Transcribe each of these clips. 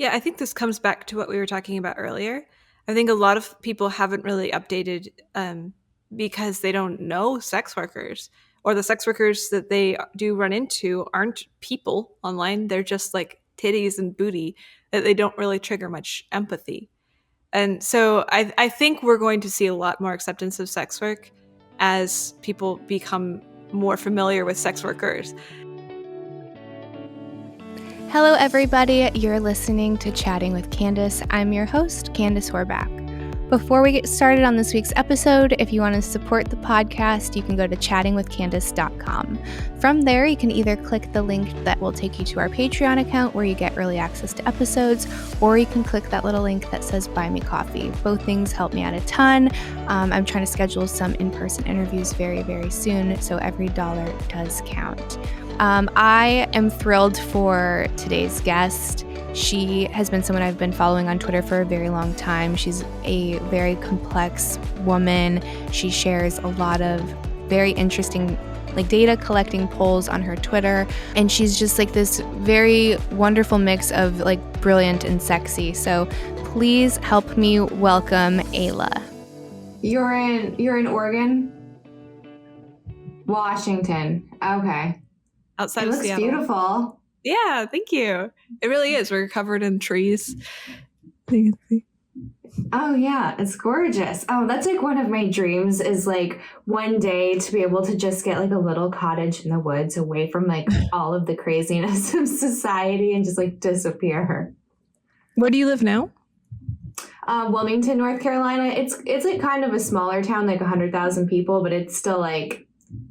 Yeah, I think this comes back to what we were talking about earlier. I think a lot of people haven't really updated because they don't know sex workers, or the sex workers that they do run into aren't people online. They're just like titties and booty that they don't really trigger much empathy. And so I think we're going to see a lot more acceptance of sex work as people become more familiar with sex workers. Hello, everybody. You're listening to Chatting with Candice. I'm your host, Candice Horbacz. Before we get started on this week's episode, if you want to support the podcast, you can go to chattingwithcandice.com. From there, you can either click the link that will take you to our Patreon account where you get early access to episodes, or you can click that little link that says Buy Me Coffee. Both things help me out a ton. I'm trying to schedule some in-person interviews very, very soon, so every dollar does count. I am thrilled for today's guest. She has been someone I've been following on Twitter for a very long time. She's a very complex woman. She shares a lot of very interesting data collecting polls on her Twitter. And she's just this very wonderful mix of brilliant and sexy. So please help me welcome Aella. You're in Oregon? Washington. Okay. Outside it of looks Seattle. Beautiful. Yeah, thank you. It really is. We're covered in trees. Oh yeah, it's gorgeous. Oh, that's one of my dreams is one day to be able to just get a little cottage in the woods away from all of the craziness of society and just disappear. Where do you live now? Wilmington, North Carolina. It's kind of a smaller town, 100,000 people, but it's still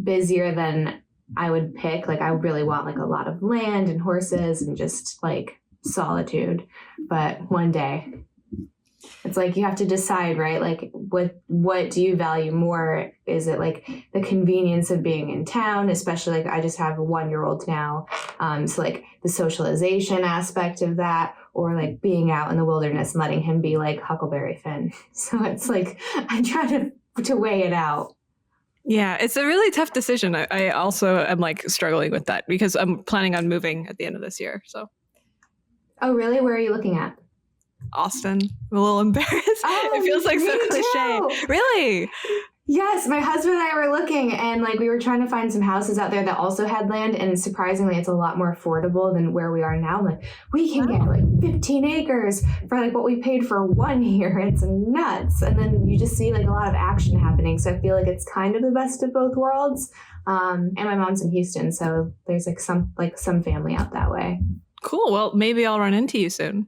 busier than I would pick. I really want a lot of land and horses and just solitude. But one day it's you have to decide, right? What do you value more? Is it the convenience of being in town, especially I just have a 1-year-old now. So the socialization aspect of that, or being out in the wilderness and letting him be Huckleberry Finn. So it's I try to weigh it out. Yeah, it's a really tough decision. I also am struggling with that because I'm planning on moving at the end of this year. So. Oh, really? Where are you looking at? Austin. I'm a little embarrassed. It feels so cliche. Really? Yes, my husband and I were looking and we were trying to find some houses out there that also had land, and surprisingly it's a lot more affordable than where we are now. We can get 15 acres for what we paid for 1 year. It's nuts. And then you just see a lot of action happening. So I feel it's kind of the best of both worlds. And my mom's in Houston, so there's some family out that way. Cool. Well, maybe I'll run into you soon.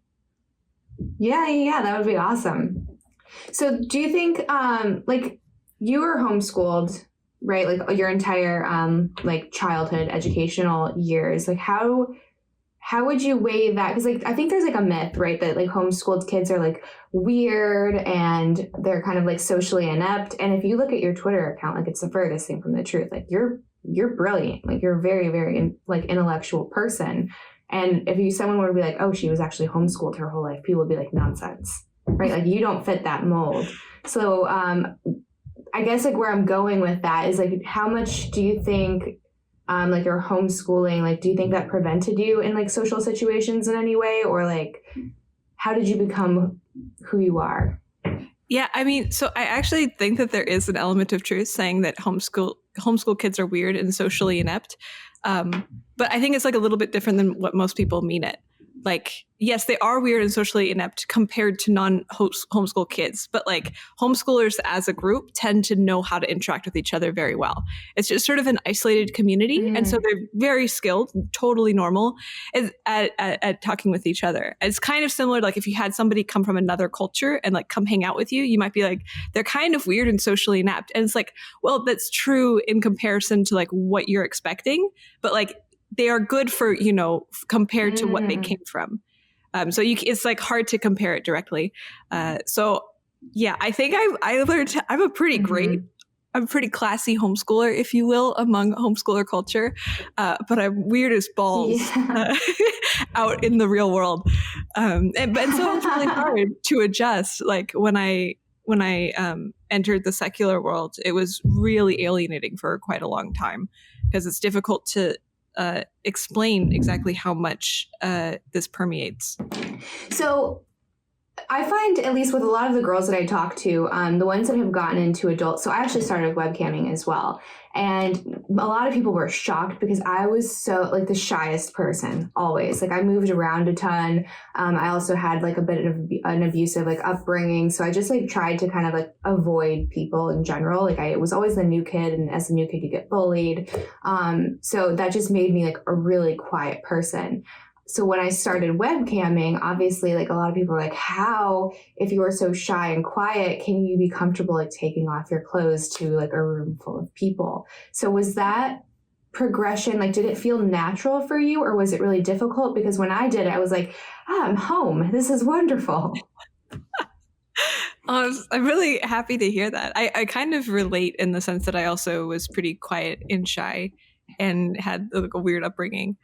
Yeah, that would be awesome. So do you think you were homeschooled, right? Your entire childhood educational years. How would you weigh that? Because I think there's a myth, right, that homeschooled kids are weird and they're kind of socially inept. And if you look at your Twitter account, it's the furthest thing from the truth. You're brilliant. You're a very, very intellectual person. And if someone were to be oh, she was actually homeschooled her whole life, people would be nonsense, right? You don't fit that mold. So I guess where I'm going with that is how much do you think your homeschooling, do you think that prevented you in social situations in any way, or how did you become who you are? Yeah, I mean, so I actually think that there is an element of truth saying that homeschool kids are weird and socially inept. But I think it's a little bit different than what most people mean it. Yes, they are weird and socially inept compared to non-homeschool kids, but homeschoolers as a group tend to know how to interact with each other very well. It's just sort of an isolated community, and so they're very skilled, totally normal at talking with each other. It's kind of similar, if you had somebody come from another culture and come hang out with you, you might be they're kind of weird and socially inept, and it's well, that's true in comparison to what you're expecting, but they are good for, compared to what they came from. So it's hard to compare it directly. So yeah, I think I learned I'm a pretty great, I'm a pretty classy homeschooler, if you will, among homeschooler culture. But I'm weird as balls out in the real world. And so it's really hard to adjust. When I entered the secular world, it was really alienating for quite a long time because it's difficult to explain exactly how much this permeates. So I find, at least with a lot of the girls that I talk to, the ones that have gotten into adults, so I actually started webcamming as well. And a lot of people were shocked because I was so like the shyest person always. Like I moved around a ton. I also had like a bit of an abusive like upbringing. So I just like tried to kind of like avoid people in general. Like I was always the new kid, and as a new kid you get bullied. So that just made me like a really quiet person. So when I started webcamming, obviously, like a lot of people were like, how, if you are so shy and quiet, can you be comfortable like taking off your clothes to like a room full of people? So was that progression, like, did it feel natural for you, or was it really difficult? Because when I did it, I was like, I'm home. This is wonderful. I'm really happy to hear that. I kind of relate in the sense that I also was pretty quiet and shy and had like a weird upbringing.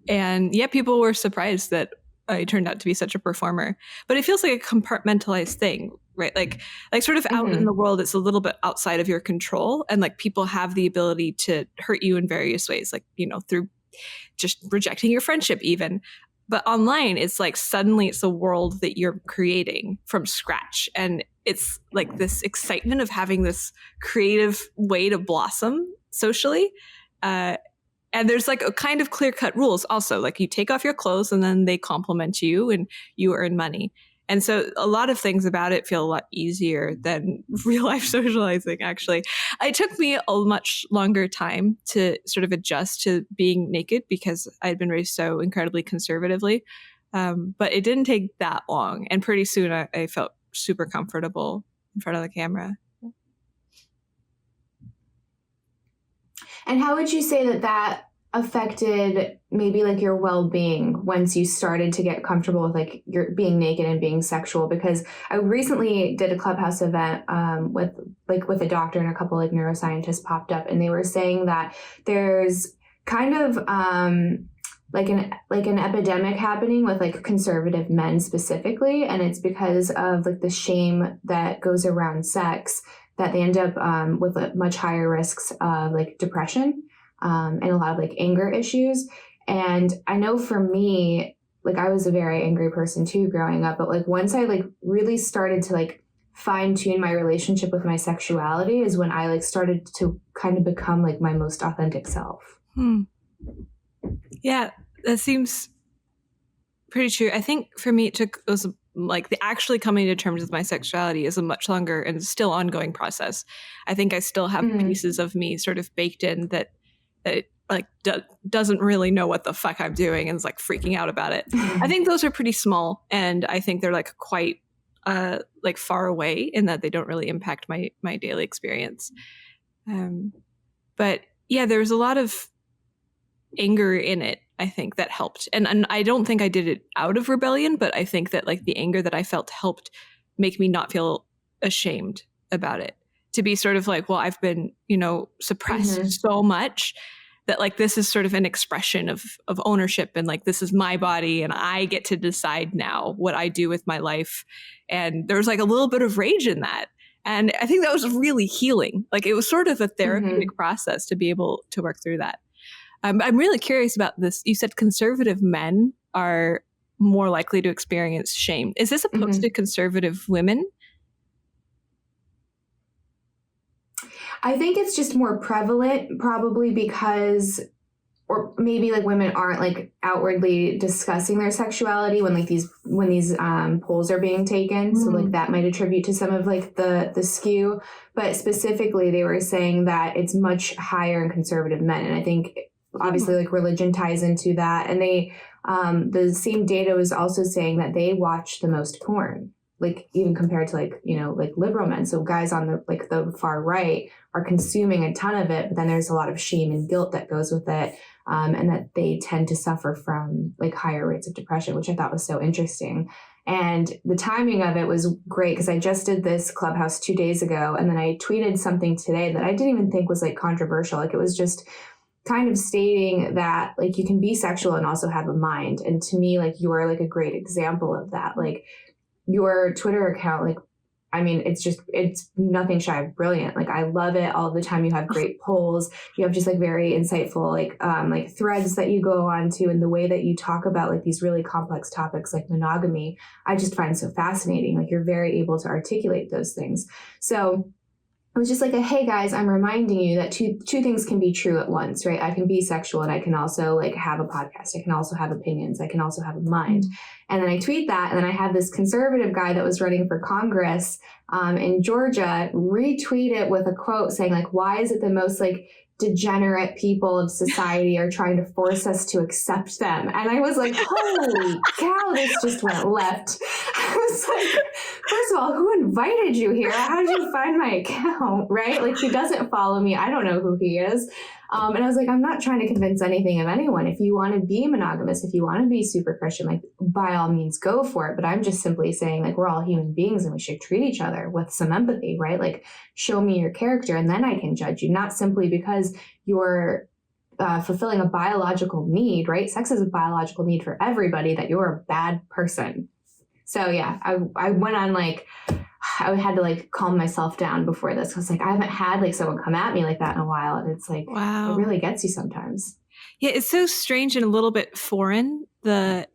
And yeah, people were surprised that I turned out to be such a performer. But it feels like a compartmentalized thing, right? Like sort of out in the world, it's a little bit outside of your control. And like people have the ability to hurt you in various ways, like, you know, through just rejecting your friendship even. But online, it's like suddenly it's a world that you're creating from scratch. And it's like this excitement of having this creative way to blossom socially. And there's like a kind of clear-cut rules also, like you take off your clothes and then they compliment you and you earn money. And so a lot of things about it feel a lot easier than real life socializing, actually. It took me a much longer time to sort of adjust to being naked because I'd been raised so incredibly conservatively. But it didn't take that long. And pretty soon I felt super comfortable in front of the camera. And how would you say that affected maybe like your well-being once you started to get comfortable with like your being naked and being sexual? Because I recently did a Clubhouse event with a doctor, and a couple like neuroscientists popped up, and they were saying that there's kind of like an epidemic happening with like conservative men specifically, and it's because of like the shame that goes around sex, that they end up with much higher risks of like depression and a lot of like anger issues. And I know for me, like I was a very angry person too growing up, but like once I like really started to like fine tune my relationship with my sexuality is when I like started to kind of become like my most authentic self. Yeah, that seems pretty true. I think for me, it was like the actually coming to terms with my sexuality is a much longer and still ongoing process. I think I still have pieces of me sort of baked in that like doesn't really know what the fuck I'm doing and is like freaking out about it. I think those are pretty small, and I think they're like quite like far away in that they don't really impact my daily experience. But yeah, there was a lot of anger in it, I think, that helped. And I don't think I did it out of rebellion, but I think that like the anger that I felt helped make me not feel ashamed about it. To be sort of like, well, I've been, you know, suppressed so much that like this is sort of an expression of ownership, and like this is my body and I get to decide now what I do with my life. And there was like a little bit of rage in that. And I think that was really healing. Like it was sort of a therapeutic process to be able to work through that. I'm really curious about this. You said conservative men are more likely to experience shame. Is this opposed to conservative women? I think it's just more prevalent, probably because, or maybe like women aren't like outwardly discussing their sexuality when these polls are being taken. So like that might attribute to some of like the skew. But specifically, they were saying that it's much higher in conservative men, and I think obviously like religion ties into that. And they the same data was also saying that they watch the most porn, like even compared to like, you know, like liberal men. So guys on the far right are consuming a ton of it, but then there's a lot of shame and guilt that goes with it, and that they tend to suffer from like higher rates of depression, which I thought was so interesting. And the timing of it was great because I just did this Clubhouse 2 days ago, and then I tweeted something today that I didn't even think was like controversial. Like it was just kind of stating that like you can be sexual and also have a mind. And to me, like you are like a great example of that. Like your Twitter account, like I mean, it's nothing shy of brilliant. Like, I love it all the time. You have great polls. You have just like very insightful, like threads that you go on to, and the way that you talk about like these really complex topics like monogamy, I just find so fascinating. Like, you're very able to articulate those things. So it was just like hey guys, I'm reminding you that two things can be true at once, right? I can be sexual and I can also like have a podcast. I can also have opinions. I can also have a mind. And then I tweet that, and then I had this conservative guy that was running for Congress in Georgia retweet it with a quote saying like, why is it the most like degenerate people of society are trying to force us to accept them? And I was like, holy cow, this just went left. I was like, first of all, who invited you here? How did you find my account, right? Like, he doesn't follow me. I don't know who he is. And I was like, I'm not trying to convince anything of anyone. If you want to be monogamous, if you want to be super Christian, like, by all means, go for it. But I'm just simply saying, like, we're all human beings and we should treat each other with some empathy, right? Like, show me your character and then I can judge you, not simply because you're fulfilling a biological need, right? Sex is a biological need for everybody, that you're a bad person. So yeah, I went on like, I had to like calm myself down before this. I was like, I haven't had like someone come at me like that in a while. And it's like, wow, it really gets you sometimes. Yeah, it's so strange and a little bit foreign, the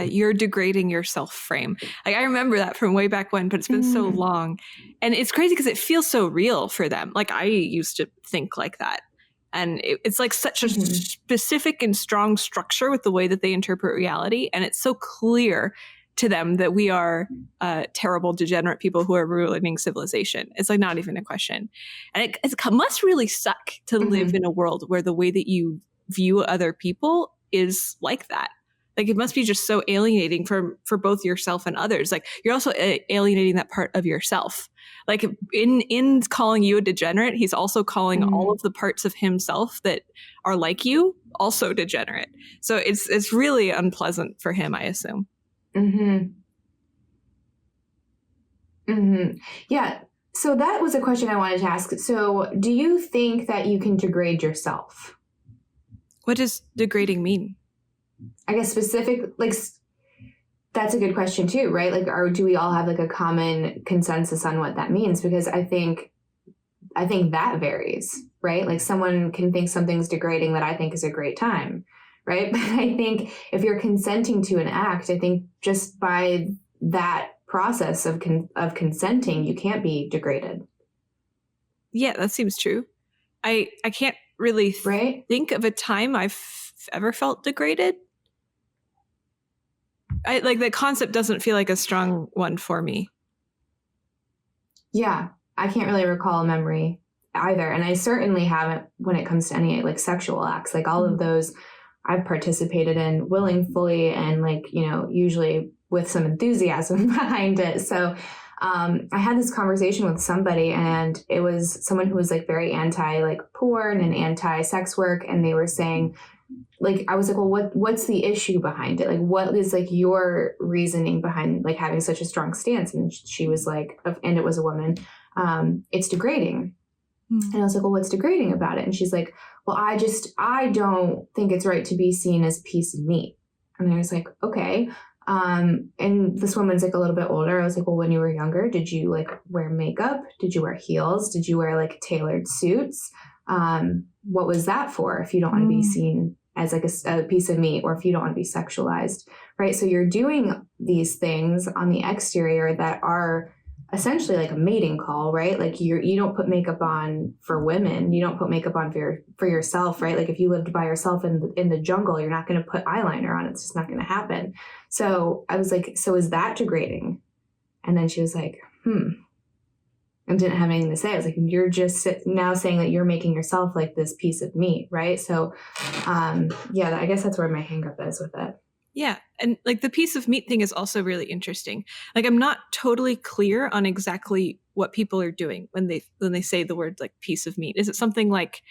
you're degrading yourself frame. Like, I remember that from way back when, but it's been so long. And it's crazy because it feels so real for them. Like, I used to think like that. And it's like such a specific and strong structure with the way that they interpret reality. And it's so clear to them that we are terrible, degenerate people who are ruining civilization. It's like not even a question. And it must really suck to live in a world where the way that you view other people is like that. Like, it must be just so alienating for both yourself and others. Like, you're also alienating that part of yourself. Like, in calling you a degenerate, he's also calling all of the parts of himself that are like you also degenerate. So it's really unpleasant for him, I assume. Yeah. So that was a question I wanted to ask. So do you think that you can degrade yourself? What does degrading mean? I guess that's a good question too, right? Like, do we all have like a common consensus on what that means? Because I think that varies, right? Like, someone can think something's degrading that I think is a great time, right? But I think if you're consenting to an act, I think just by that process of consenting, you can't be degraded. Yeah, that seems true. I can't really think of a time I've ever felt degraded. Like, the concept doesn't feel like a strong one for me. Yeah, I can't really recall a memory either. And I certainly haven't when it comes to any like sexual acts. Like, all of those I've participated in willingly and like, you know, usually with some enthusiasm behind it. So I had this conversation with somebody, and it was someone who was like very anti like porn and anti sex work. And they were saying, like, I was like, well, what's the issue behind it? Like, what is like your reasoning behind like having such a strong stance? And she was like, and it was a woman, it's degrading. And I was like, well, what's degrading about it? And she's like, well, I don't think it's right to be seen as a piece of meat. And I was like, okay. And this woman's like a little bit older. I was like, well, when you were younger, did you like wear makeup? Did you wear heels? Did you wear like tailored suits? What was that for if you don't want to be seen as like a piece of meat, or if you don't want to be sexualized, right? So you're doing these things on the exterior that are essentially like a mating call, right? Like, you don't put makeup on for women. You don't put makeup on for yourself, right? Like, if you lived by yourself in the jungle, you're not going to put eyeliner on. It's just not going to happen. So I was like, so is that degrading? And then she was like, and didn't have anything to say. I was like, you're just now saying that you're making yourself like this piece of meat, right? So yeah, I guess that's where my hang up is with it. Yeah. And like, the piece of meat thing is also really interesting. Like, I'm not totally clear on exactly what people are doing when they say the word like piece of meat. Is it something like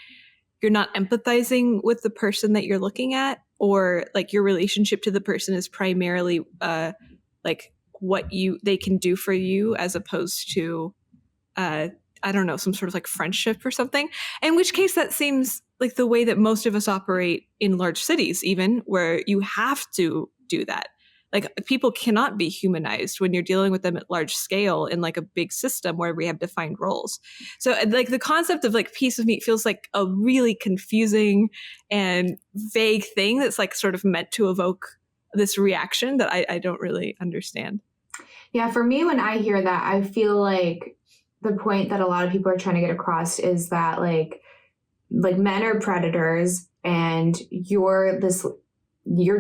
you're not empathizing with the person that you're looking at, or like your relationship to the person is primarily like what they can do for you, as opposed to I don't know, some sort of like friendship or something? In which case, that seems like the way that most of us operate in large cities, even, where you have to do that. Like people cannot be humanized when you're dealing with them at large scale in like a big system where we have defined roles. So like the concept of like piece of meat feels like a really confusing and vague thing that's like sort of meant to evoke this reaction that I don't really understand. Yeah, for me, when I hear that, I feel like the point that a lot of people are trying to get across is that like men are predators and you're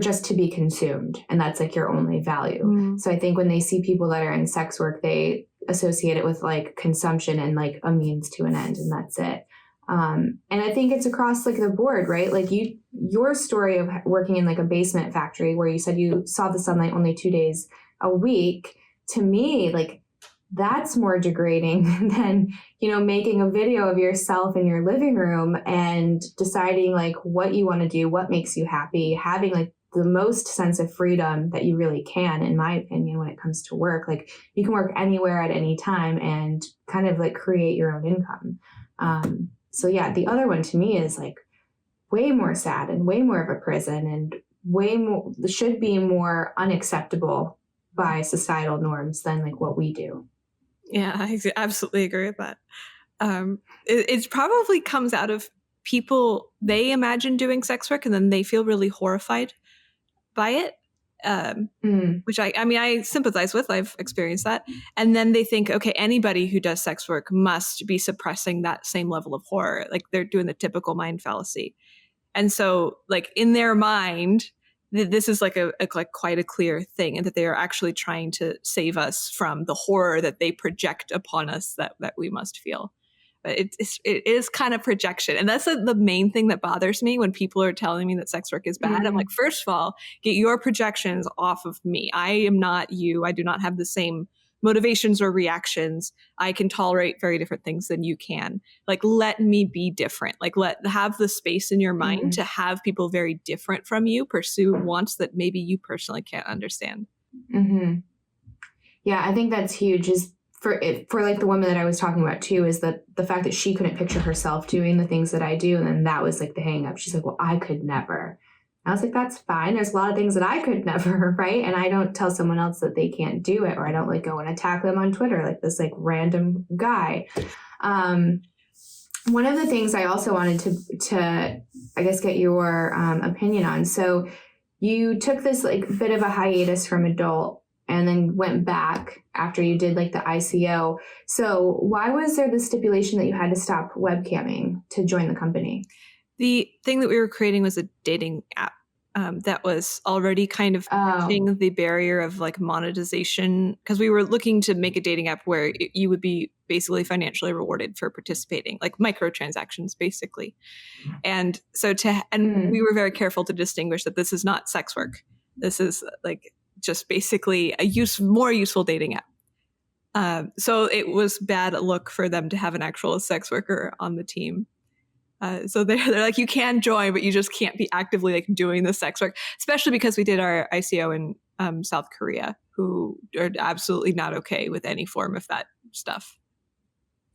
just to be consumed, and that's like your only value. So I think when they see people that are in sex work, they associate it with like consumption and like a means to an end, and that's it. And I think it's across like the board, right? Like your story of working in like a basement factory where you said you saw the sunlight only 2 days a week, to me, like that's more degrading than, making a video of yourself in your living room and deciding like what you want to do, what makes you happy, having like the most sense of freedom that you really can, in my opinion, when it comes to work. Like you can work anywhere at any time and kind of like create your own income. So yeah, the other one to me is like way more sad and way more of a prison and way more, should be more unacceptable by societal norms than like what we do. Yeah, I absolutely agree with that. It probably comes out of people, they imagine doing sex work and then they feel really horrified by it, which I sympathize with. I've experienced that. And then they think, okay, anybody who does sex work must be suppressing that same level of horror. Like they're doing the typical mind fallacy. And so like in their mind, this is like like quite a clear thing, and that they are actually trying to save us from the horror that they project upon us that we must feel. But it is kind of projection. And that's the main thing that bothers me when people are telling me that sex work is bad. I'm like, first of all, get your projections off of me. I am not you. I do not have the same motivations or reactions. I can tolerate very different things than you can. Like, let me be different. Like, have the space in your mind to have people very different from you pursue wants that maybe you personally can't understand. Yeah, I think that's huge. Is for like the woman that I was talking about too, is that the fact that she couldn't picture herself doing the things that I do, and then that was like the hang up. She's like, well, I could never. I was like, that's fine. There's a lot of things that I could never, right? And I don't tell someone else that they can't do it, or I don't like go and attack them on Twitter like this like random guy. One of the things I also wanted to I guess get your opinion on. So you took this like bit of a hiatus from adult and then went back after you did like the ICO. So why was there the stipulation that you had to stop webcamming to join the company? The thing that we were creating was a dating app that was already kind of pushing the barrier of like monetization, because we were looking to make a dating app where you would be basically financially rewarded for participating, like microtransactions basically. And so we were very careful to distinguish that this is not sex work. This is like just basically a more useful dating app. So it was bad look for them to have an actual sex worker on the team. So they're like, you can join, but you just can't be actively like doing the sex work, especially because we did our ICO in South Korea, who are absolutely not okay with any form of that stuff.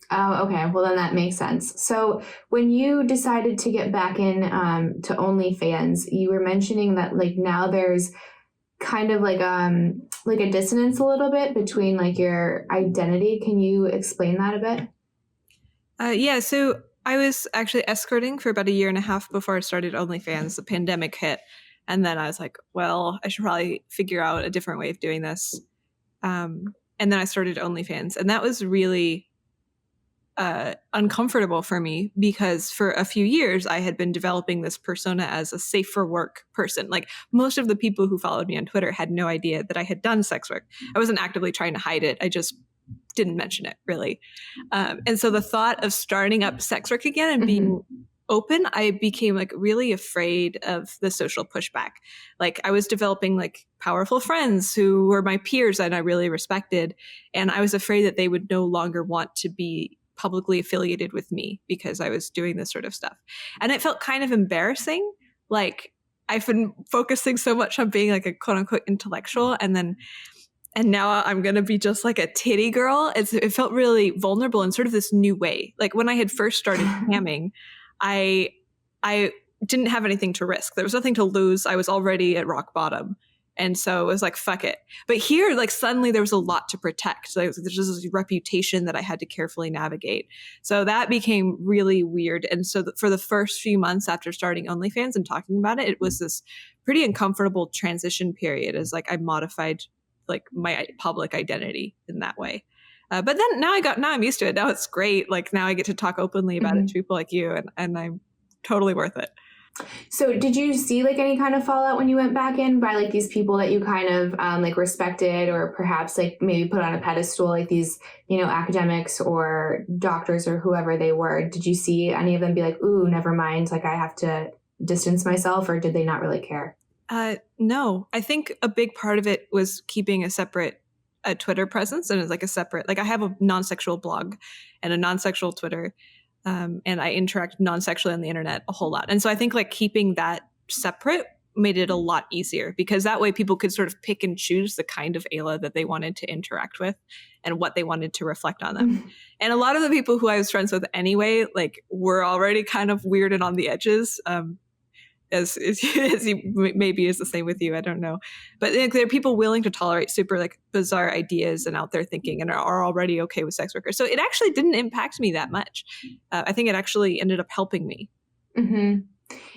Oh, okay. Well, then that makes sense. So when you decided to get back in to OnlyFans, you were mentioning that like now there's kind of like a dissonance a little bit between like your identity. Can you explain that a bit? Yeah. So I was actually escorting for about 1.5 years before I started OnlyFans. The pandemic hit, and then I was like, well, I should probably figure out a different way of doing this. And then I started OnlyFans, and that was really uncomfortable for me because for a few years I had been developing this persona as a safe for work person. Like most of the people who followed me on Twitter had no idea that I had done sex work. I wasn't actively trying to hide it. I just didn't mention it really. And so the thought of starting up sex work again and being open, I became like really afraid of the social pushback. Like I was developing like powerful friends who were my peers and I really respected. And I was afraid that they would no longer want to be publicly affiliated with me because I was doing this sort of stuff. And it felt kind of embarrassing. Like I've been focusing so much on being like a quote unquote intellectual, and now I'm going to be just like a titty girl. It felt really vulnerable in sort of this new way. Like when I had first started camming, I didn't have anything to risk. There was nothing to lose. I was already at rock bottom. And so it was like, fuck it. But here, like suddenly there was a lot to protect. Like there's just this reputation that I had to carefully navigate. So that became really weird. And so for the first few months after starting OnlyFans and talking about it, it was this pretty uncomfortable transition period as like I modified like my public identity in that way. But then now I'm used to it. Now it's great. Like now I get to talk openly about it to people like you, and I'm totally worth it. So did you see like any kind of fallout when you went back in by like these people that you kind of like respected, or perhaps like maybe put on a pedestal, like these, you know, academics or doctors or whoever they were? Did you see any of them be like, ooh, never mind, like I have to distance myself, or did they not really care? No, I think a big part of it was keeping a separate Twitter presence, and it's like a separate, like I have a non-sexual blog and a non-sexual Twitter. And I interact non-sexually on the internet a whole lot. And so I think like keeping that separate made it a lot easier, because that way people could sort of pick and choose the kind of Aella that they wanted to interact with and what they wanted to reflect on them. And a lot of the people who I was friends with anyway, like were already kind of weird and on the edges. As maybe is the same with you, I don't know, but there are people willing to tolerate super like bizarre ideas and out there thinking, and are already okay with sex workers. So it actually didn't impact me that much. I think it actually ended up helping me. Mm-hmm.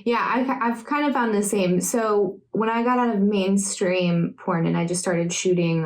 Yeah, I've kind of found the same. So when I got out of mainstream porn and I just started shooting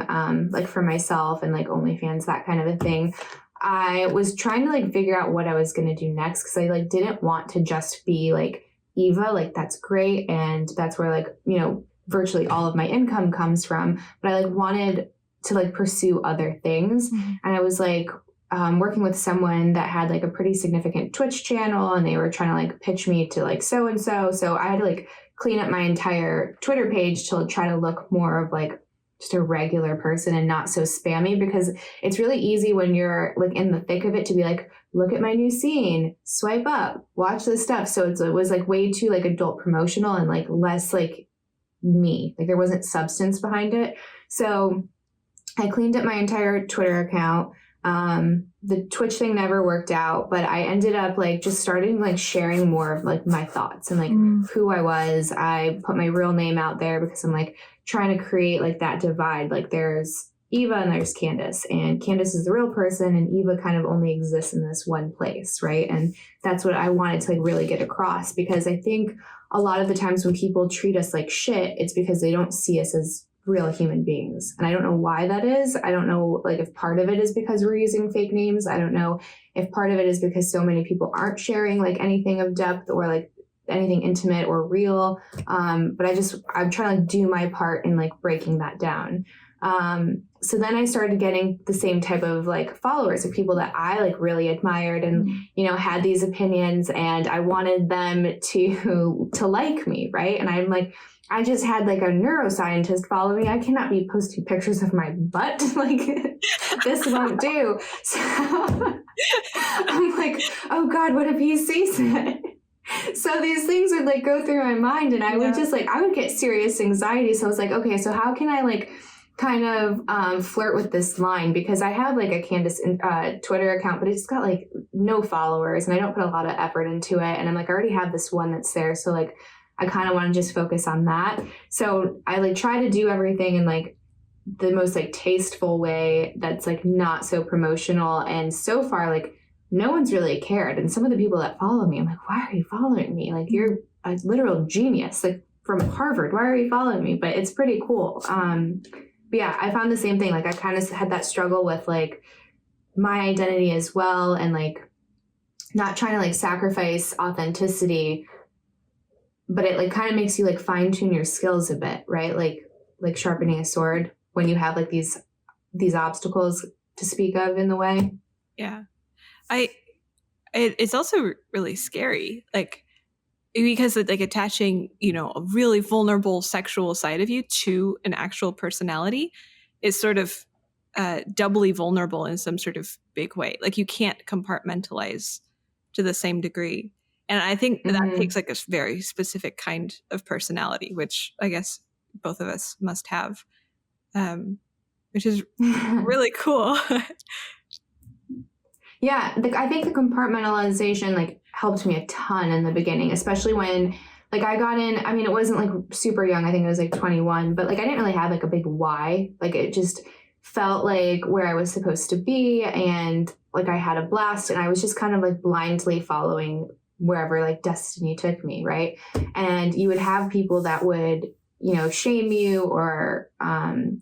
like for myself and like OnlyFans, that kind of a thing, I was trying to like figure out what I was going to do next, because I like didn't want to just be like Eva, like that's great, and that's where like, you know, virtually all of my income comes from, but I like wanted to like pursue other things. And I was like working with someone that had like a pretty significant Twitch channel, and they were trying to like pitch me to like so and so I had to like clean up my entire Twitter page to try to look more of like just a regular person and not so spammy, because it's really easy when you're like in the thick of it to be like, look at my new scene, swipe up, watch this stuff. So it was like way too like adult promotional and like less like me, like there wasn't substance behind it. So I cleaned up my entire Twitter account. The Twitch thing never worked out, but I ended up like just starting like sharing more of like my thoughts and like who I was. I put my real name out there because I'm like trying to create like that divide. Like there's Eva and there's Candice, and Candice is the real person, and Eva kind of only exists in this one place, right? And that's what I wanted to like really get across, because I think a lot of the times when people treat us like shit, it's because they don't see us as real human beings. And I don't know why that is. I don't know like if part of it is because we're using fake names. I don't know if part of it is because so many people aren't sharing like anything of depth or like anything intimate or real. But I'm trying to do my part in like breaking that down. So then I started getting the same type of like followers of people that I like really admired and, you know, had these opinions, and I wanted them to like me. Right. And I'm like, I just had like a neuroscientist follow me. I cannot be posting pictures of my butt. Like this won't do. So I'm like, oh God, what if he sees it? So these things would like go through my mind, and I would just like, I would get serious anxiety. So I was like, okay, so how can I like kind of flirt with this line? Because I have like a Candice Twitter account, but it's got like no followers, and I don't put a lot of effort into it. And I'm like, I already have this one that's there. So like, I kind of want to just focus on that. So I like try to do everything in like the most like tasteful way that's like not so promotional. And so far, like no one's really cared. And some of the people that follow me, I'm like, why are you following me? Like you're a literal genius, like from Harvard. Why are you following me? But it's pretty cool. But yeah, I found the same thing. Like I kind of had that struggle with like my identity as well, and like not trying to like sacrifice authenticity, but it like kind of makes you like fine tune your skills a bit, right? Like sharpening a sword when you have like these obstacles to speak of in the way. Yeah. It's also really scary, like, because it's like attaching, you know, a really vulnerable sexual side of you to an actual personality is sort of doubly vulnerable in some sort of big way. Like you can't compartmentalize to the same degree. And I think that takes like a very specific kind of personality, which I guess both of us must have, which is really cool. Yeah, I think the compartmentalization like helped me a ton in the beginning, especially when like I got in, I mean, it wasn't like super young. I think it was like 21, but like I didn't really have like a big why. Like it just felt like where I was supposed to be, and like I had a blast, and I was just kind of like blindly following wherever like destiny took me, right? And you would have people that would, you know, shame you or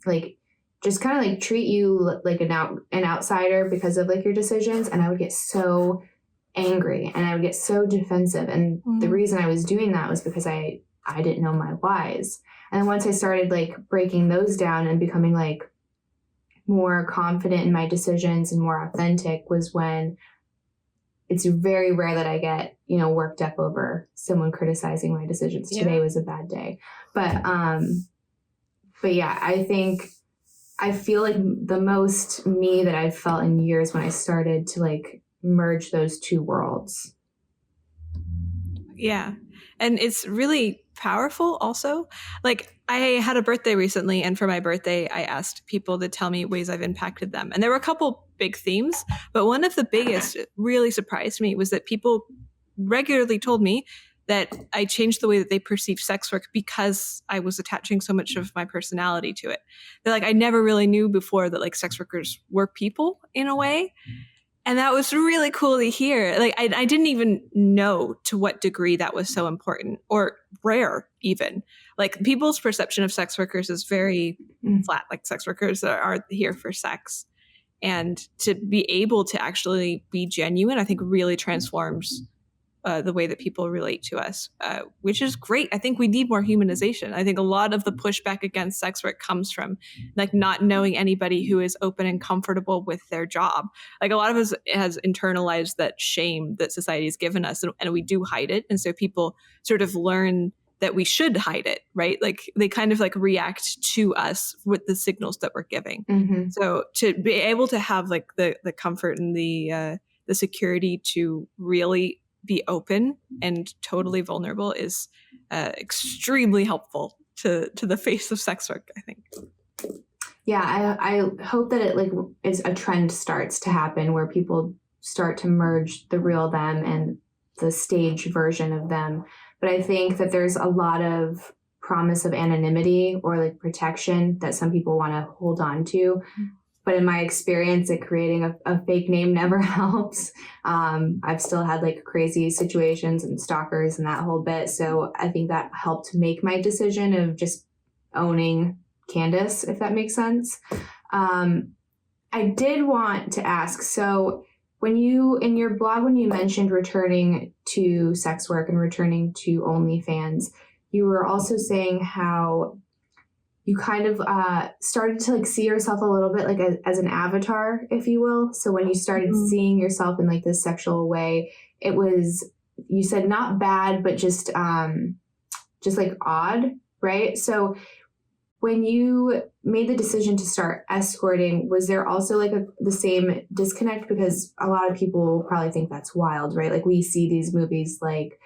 like just kind of like treat you like an outsider because of like your decisions, and I would get so angry and I would get so defensive, and the reason I was doing that was because I didn't know my whys. And then once I started like breaking those down and becoming like more confident in my decisions and more authentic was when it's very rare that I get, you know, worked up over someone criticizing my decisions. Yeah. Today was a bad day. But yeah, I feel like the most me that I've felt in years when I started to like merge those two worlds. Yeah. And it's really powerful also. Like I had a birthday recently, and for my birthday, I asked people to tell me ways I've impacted them. And there were a couple big themes, but one of the biggest really surprised me was that people regularly told me that I changed the way that they perceive sex work because I was attaching so much of my personality to it. They're like, I never really knew before that like sex workers were people in a way. And that was really cool to hear. Like, I didn't even know to what degree that was so important or rare even. Like people's perception of sex workers is very flat. Like sex workers are here for sex. And to be able to actually be genuine, I think really transforms the way that people relate to us, which is great. I think we need more humanization. I think a lot of the pushback against sex work comes from like not knowing anybody who is open and comfortable with their job. Like a lot of us has internalized that shame that society has given us, and we do hide it. And so people sort of learn that we should hide it, right? Like they kind of like react to us with the signals that we're giving. Mm-hmm. So to be able to have like the comfort and the security to really be open and totally vulnerable is extremely helpful to the face of sex work, I think. Yeah, I hope that it like is a trend starts to happen where people start to merge the real them and the stage version of them. But I think that there's a lot of promise of anonymity or like protection that some people want to hold on to. But in my experience, it creating a fake name never helps. I've still had like crazy situations and stalkers and that whole bit. So I think that helped make my decision of just owning Candice, if that makes sense. I did want to ask, so when you, in your blog, when you mentioned returning to sex work and returning to OnlyFans, you were also saying how you kind of started to like see yourself a little bit like as an avatar, if you will. So when you started seeing yourself in like this sexual way, it was, you said not bad, but just like odd, right? So when you made the decision to start escorting, was there also like the same disconnect? Because a lot of people will probably think that's wild, right? Like we see these movies like,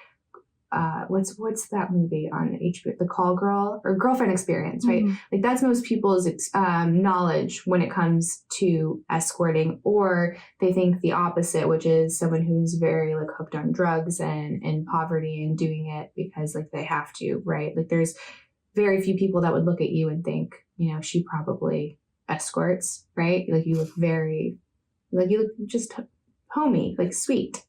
what's that movie on HBO, The Call Girl or Girlfriend Experience, right? Like that's most people's knowledge when it comes to escorting, or they think the opposite, which is someone who's very like hooked on drugs and in poverty and doing it because like they have to, right? Like there's very few people that would look at you and think, you know, she probably escorts, right? Like you look just homey, like sweet.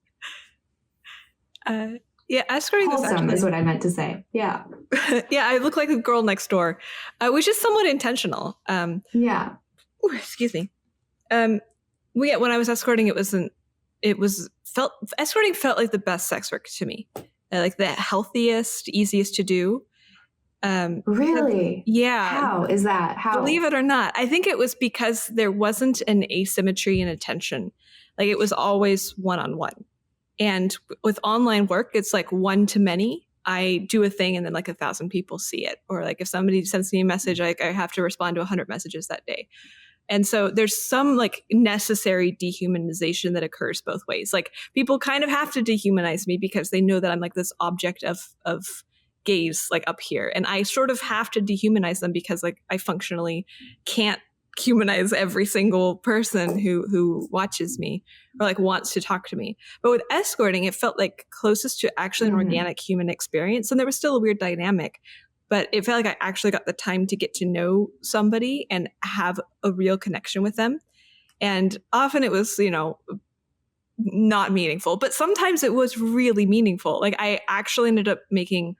Yeah, escorting wholesome is what I meant to say. Yeah. Yeah, I look like the girl next door, which is somewhat intentional. Yeah. Ooh, excuse me. When I was escorting, escorting felt like the best sex work to me. Like the healthiest, easiest to do. Really? Yeah. How is that? How? Believe it or not, I think it was because there wasn't an asymmetry in attention. Like it was always one-on-one. And with online work, it's like one to many. I do a thing and then like 1,000 people see it. Or like if somebody sends me a message, I have to respond to 100 messages that day. And so there's some like necessary dehumanization that occurs both ways. Like people kind of have to dehumanize me because they know that I'm like this object of gaze like up here. And I sort of have to dehumanize them because like I functionally can't humanize every single person who watches me or like wants to talk to me. But with escorting, it felt like closest to actually an organic human experience. And there was still a weird dynamic, but it felt like I actually got the time to get to know somebody and have a real connection with them. And often it was, not meaningful, but sometimes it was really meaningful. Like I actually ended up making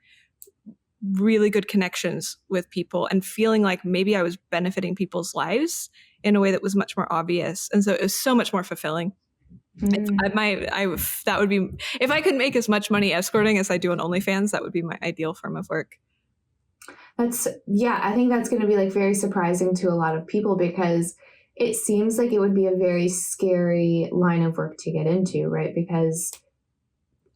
really good connections with people and feeling like maybe I was benefiting people's lives in a way that was much more obvious. And so it was so much more fulfilling. That would be, if I could make as much money escorting as I do on OnlyFans, that would be my ideal form of work. I think that's going to be like very surprising to a lot of people because it seems like it would be a very scary line of work to get into, right? Because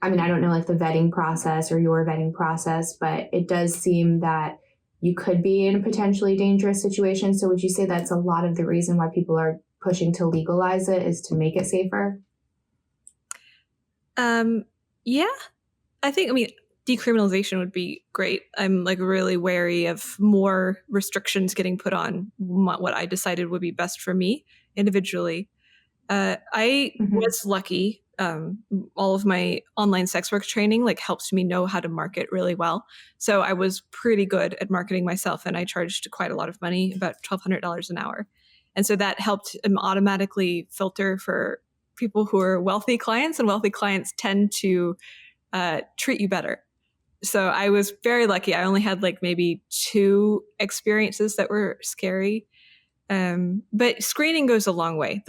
I mean, I don't know like the vetting process or your vetting process, but it does seem that you could be in a potentially dangerous situation. So would you say that's a lot of the reason why people are pushing to legalize it is to make it safer? Yeah, I mean, decriminalization would be great. I'm like really wary of more restrictions getting put on what I decided would be best for me individually. I was lucky. All of my online sex work training like helps me know how to market really well. So I was pretty good at marketing myself, and I charged quite a lot of money, about $1,200 an hour. And so that helped automatically filter for people who are wealthy clients, and wealthy clients tend to treat you better. So I was very lucky. I only had like maybe 2 experiences that were scary. But screening goes a long way.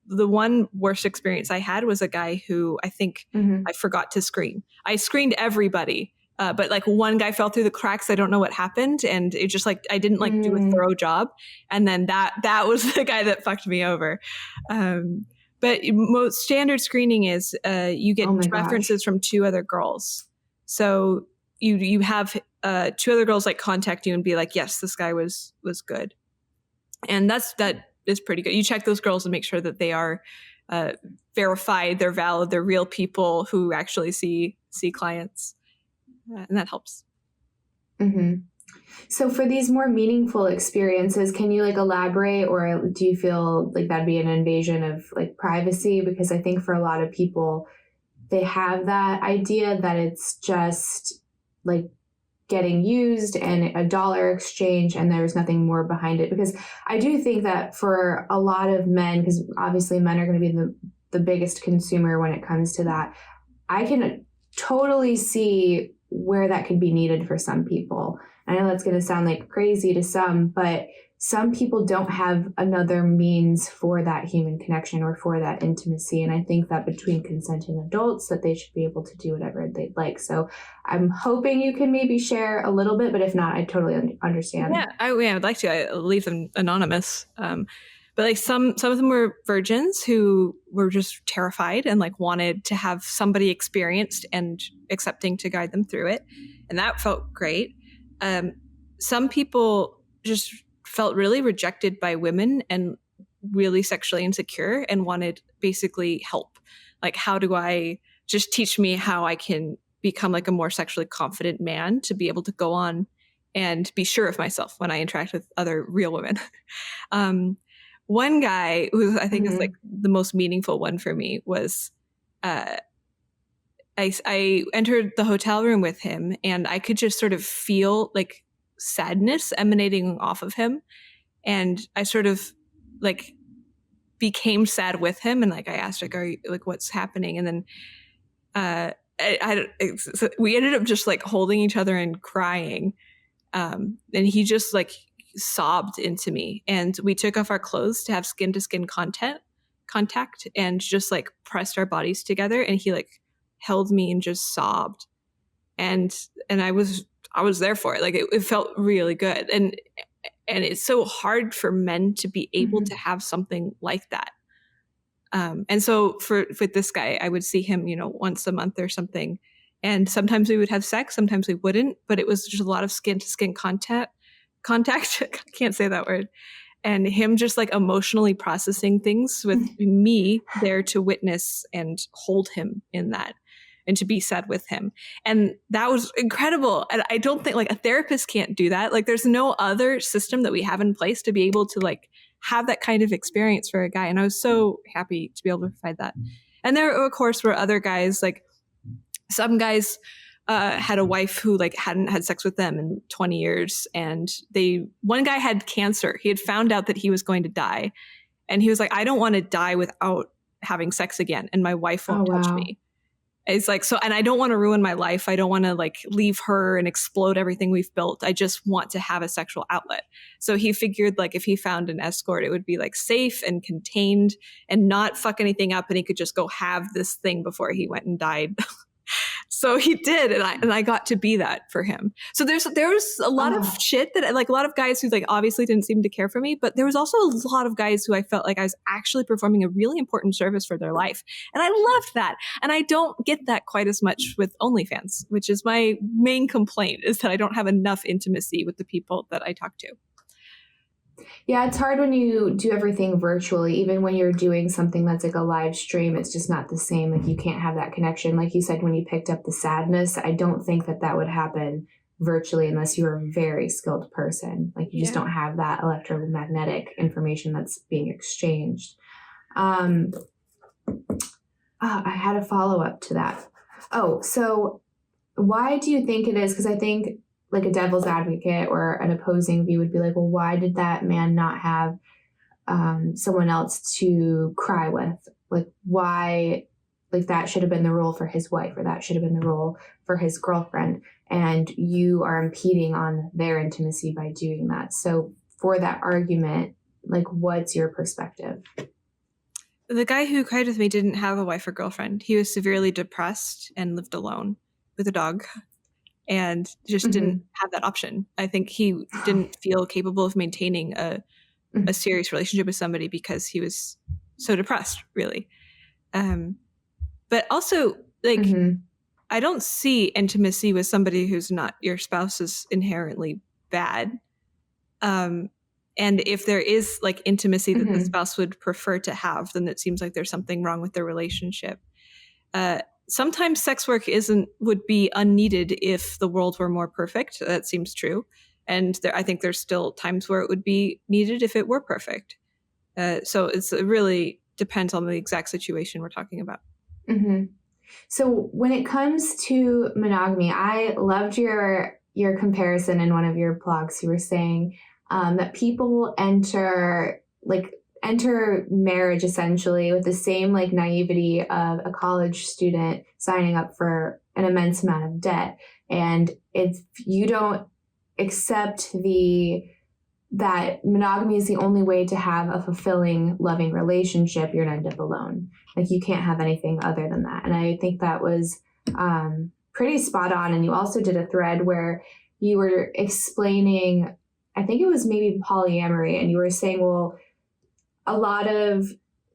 The one worst experience I had was a guy who I think I forgot to screen. I screened everybody, but like one guy fell through the cracks. I don't know what happened. And it just like, I didn't like do a thorough job. And then that was the guy that fucked me over. But most standard screening is you get references from 2 other girls. So you have 2 other girls like contact you and be like, yes, this guy was good. And that is pretty good. You check those girls and make sure that they are verified, they're valid, they're real people who actually see clients. And that helps. So for these more meaningful experiences, can you like elaborate, or do you feel like that'd be an invasion of like privacy? Because I think for a lot of people, they have that idea that it's just like getting used and a dollar exchange and there's nothing more behind it. Because I do think that for a lot of men, because obviously men are going to be the biggest consumer when it comes to that, I can totally see where that could be needed for some people. I know that's going to sound like crazy to some, but some people don't have another means for that human connection or for that intimacy. And I think that between consenting adults that they should be able to do whatever they'd like. So I'm hoping you can maybe share a little bit, but if not, I totally understand. Yeah, I'd like to. I leave them anonymous. But like some of them were virgins who were just terrified and like wanted to have somebody experienced and accepting to guide them through it. And that felt great. Some people just felt really rejected by women and really sexually insecure and wanted basically help. Like, how do I just teach me how I can become like a more sexually confident man to be able to go on and be sure of myself when I interact with other real women. One guy who I think is like the most meaningful one for me was I entered the hotel room with him and I could just sort of feel like sadness emanating off of him. And I sort of like became sad with him. And like, I asked like, are you like, what's happening? And then so we ended up just like holding each other and crying. And he just like sobbed into me, and we took off our clothes to have skin to skin contact and just like pressed our bodies together. And he like held me and just sobbed. And I was there for it. Like it felt really good. And it's so hard for men to be able to have something like that. And so for this guy, I would see him, once a month or something. And sometimes we would have sex, sometimes we wouldn't, but it was just a lot of skin to skin contact. I can't say that word. And him just like emotionally processing things with me there to witness and hold him in that and to be sad with him. And that was incredible. And I don't think like a therapist can't do that. Like there's no other system that we have in place to be able to like have that kind of experience for a guy. And I was so happy to be able to provide that. And there, of course, were other guys, like some guys had a wife who like hadn't had sex with them in 20 years. And one guy had cancer. He had found out that he was going to die. And he was like, I don't want to die without having sex again. And my wife won't touch me. It's like, so, and I don't want to ruin my life. I don't want to like leave her and explode everything we've built. I just want to have a sexual outlet. So he figured like if he found an escort, it would be like safe and contained and not fuck anything up. And he could just go have this thing before he went and died. So he did, and I got to be that for him. So there was a lot of shit that like a lot of guys who like obviously didn't seem to care for me, but there was also a lot of guys who I felt like I was actually performing a really important service for their life, and I loved that. And I don't get that quite as much with OnlyFans, which is my main complaint, is that I don't have enough intimacy with the people that I talk to. Yeah, it's hard when you do everything virtually. Even when you're doing something that's like a live stream, it's just not the same. Like you can't have that connection. Like you said, when you picked up the sadness, I don't think that would happen virtually unless you're a very skilled person. Like you just don't have that electromagnetic information that's being exchanged. I had a follow-up to that. Oh, so why do you think it is? Because I think like a devil's advocate or an opposing view would be like, well, why did that man not have someone else to cry with? Like why, like that should have been the role for his wife, or that should have been the role for his girlfriend. And you are impeding on their intimacy by doing that. So for that argument, like what's your perspective? The guy who cried with me didn't have a wife or girlfriend. He was severely depressed and lived alone with a dog. And just didn't have that option. I think he didn't feel capable of maintaining a serious relationship with somebody because he was so depressed, really. But also, like, I don't see intimacy with somebody who's not your spouse as inherently bad. And if there is like intimacy that the spouse would prefer to have, then it seems like there's something wrong with their relationship. Sometimes sex work would be unneeded if the world were more perfect. That seems true. And I think there's still times where it would be needed if it were perfect. So it really depends on the exact situation we're talking about. So when it comes to monogamy, I loved your comparison in one of your blogs. You were saying that people enter marriage essentially with the same like naivety of a college student signing up for an immense amount of debt. And if you don't accept that monogamy is the only way to have a fulfilling, loving relationship, you're going to end up alone. Like you can't have anything other than that. And I think that was pretty spot on. And you also did a thread where you were explaining, I think it was maybe polyamory, and you were saying, well, a lot of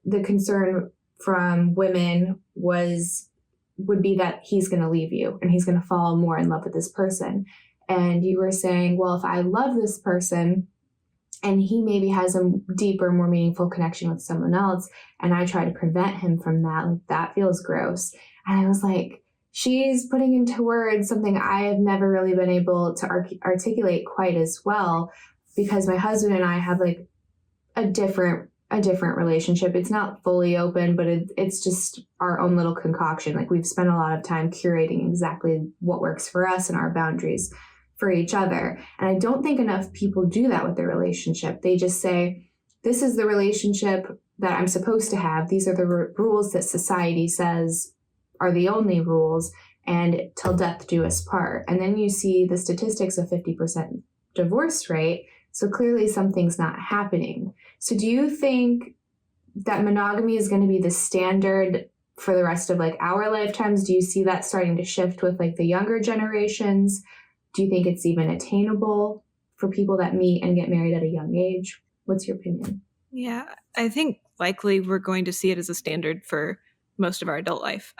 the concern from women would be that he's going to leave you and he's going to fall more in love with this person. And you were saying, well, if I love this person and he maybe has a deeper, more meaningful connection with someone else, and I try to prevent him from that, like that feels gross. And I was like, she's putting into words something I have never really been able to articulate quite as well, because my husband and I have like a different relationship. It's not fully open, but it's just our own little concoction. Like we've spent a lot of time curating exactly what works for us and our boundaries for each other. And I don't think enough people do that with their relationship. They just say, this is the relationship that I'm supposed to have. These are the rules that society says are the only rules, and till death do us part. And then you see the statistics of 50% divorce rate. So clearly something's not happening. So do you think that monogamy is going to be the standard for the rest of like our lifetimes? Do you see that starting to shift with like the younger generations? Do you think it's even attainable for people that meet and get married at a young age? What's your opinion? Yeah, I think likely we're going to see it as a standard for most of our adult life.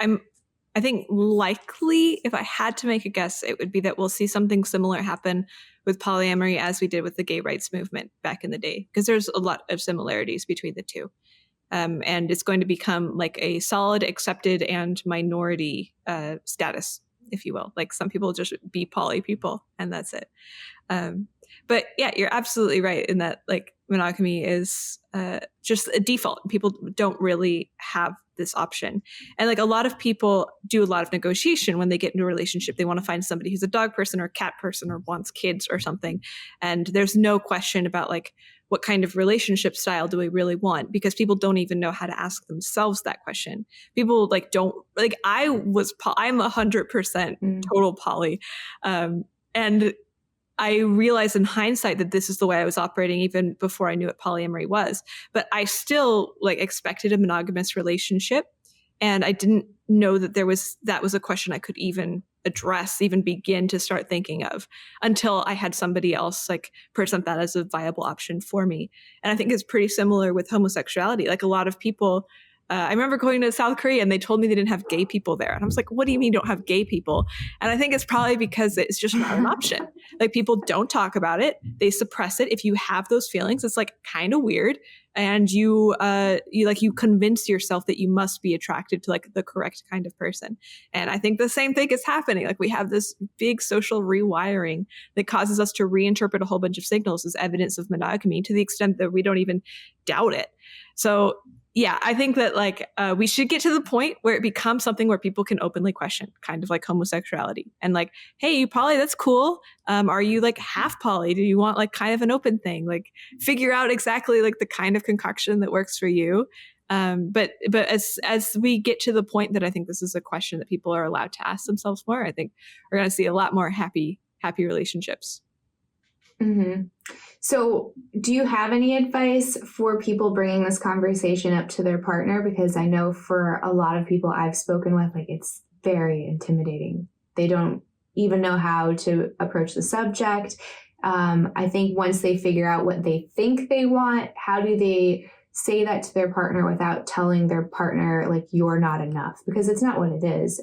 I think likely, if I had to make a guess, it would be that we'll see something similar happen with polyamory as we did with the gay rights movement back in the day, because there's a lot of similarities between the two. And it's going to become like a solid, accepted, and minority status, if you will. Like some people just be poly people, and that's it. But yeah, you're absolutely right in that like monogamy is just a default. People don't really have this option. And like a lot of people do a lot of negotiation when they get into a relationship. They want to find somebody who's a dog person or a cat person or wants kids or something. And there's no question about like, what kind of relationship style do we really want? Because people don't even know how to ask themselves that question. People like don't like. I'm 100% total poly, and I realized in hindsight that this is the way I was operating even before I knew what polyamory was. But I still like expected a monogamous relationship, and I didn't know that that was a question I could even address, even begin to start thinking of, until I had somebody else like present that as a viable option for me. And I think it's pretty similar with homosexuality. Like a lot of people, I remember going to South Korea and they told me they didn't have gay people there. And I was like, what do you mean you don't have gay people? And I think it's probably because it's just not an option. Like people don't talk about it. They suppress it. If you have those feelings, it's like kind of weird. And you convince yourself that you must be attracted to like the correct kind of person. And I think the same thing is happening. Like we have this big social rewiring that causes us to reinterpret a whole bunch of signals as evidence of monogamy to the extent that we don't even doubt it. So yeah, I think that like we should get to the point where it becomes something where people can openly question, kind of like homosexuality, and like, hey, you poly, that's cool. Are you like half poly? Do you want like kind of an open thing? Like figure out exactly like the kind of concoction that works for you. But as we get to the point that I think this is a question that people are allowed to ask themselves more, I think we're going to see a lot more happy relationships. Mm-hmm. So do you have any advice for people bringing this conversation up to their partner? Because I know for a lot of people I've spoken with, like it's very intimidating. They don't even know how to approach the subject. I think once they figure out what they think they want, how do they say that to their partner without telling their partner, like, you're not enough? Because it's not what it is.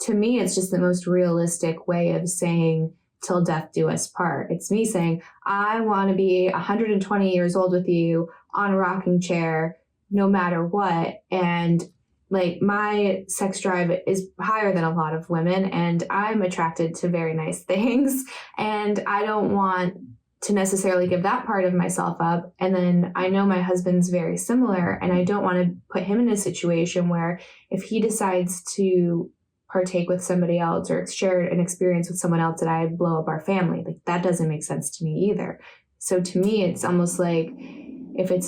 To me, it's just the most realistic way of saying, till death do us part. It's me saying, I want to be 120 years old with you on a rocking chair, no matter what. And like my sex drive is higher than a lot of women, and I'm attracted to very nice things. And I don't want to necessarily give that part of myself up. And then I know my husband's very similar, and I don't want to put him in a situation where if he decides to partake with somebody else or share an experience with someone else, that I blow up our family. Like that doesn't make sense to me either. So to me, it's almost like if it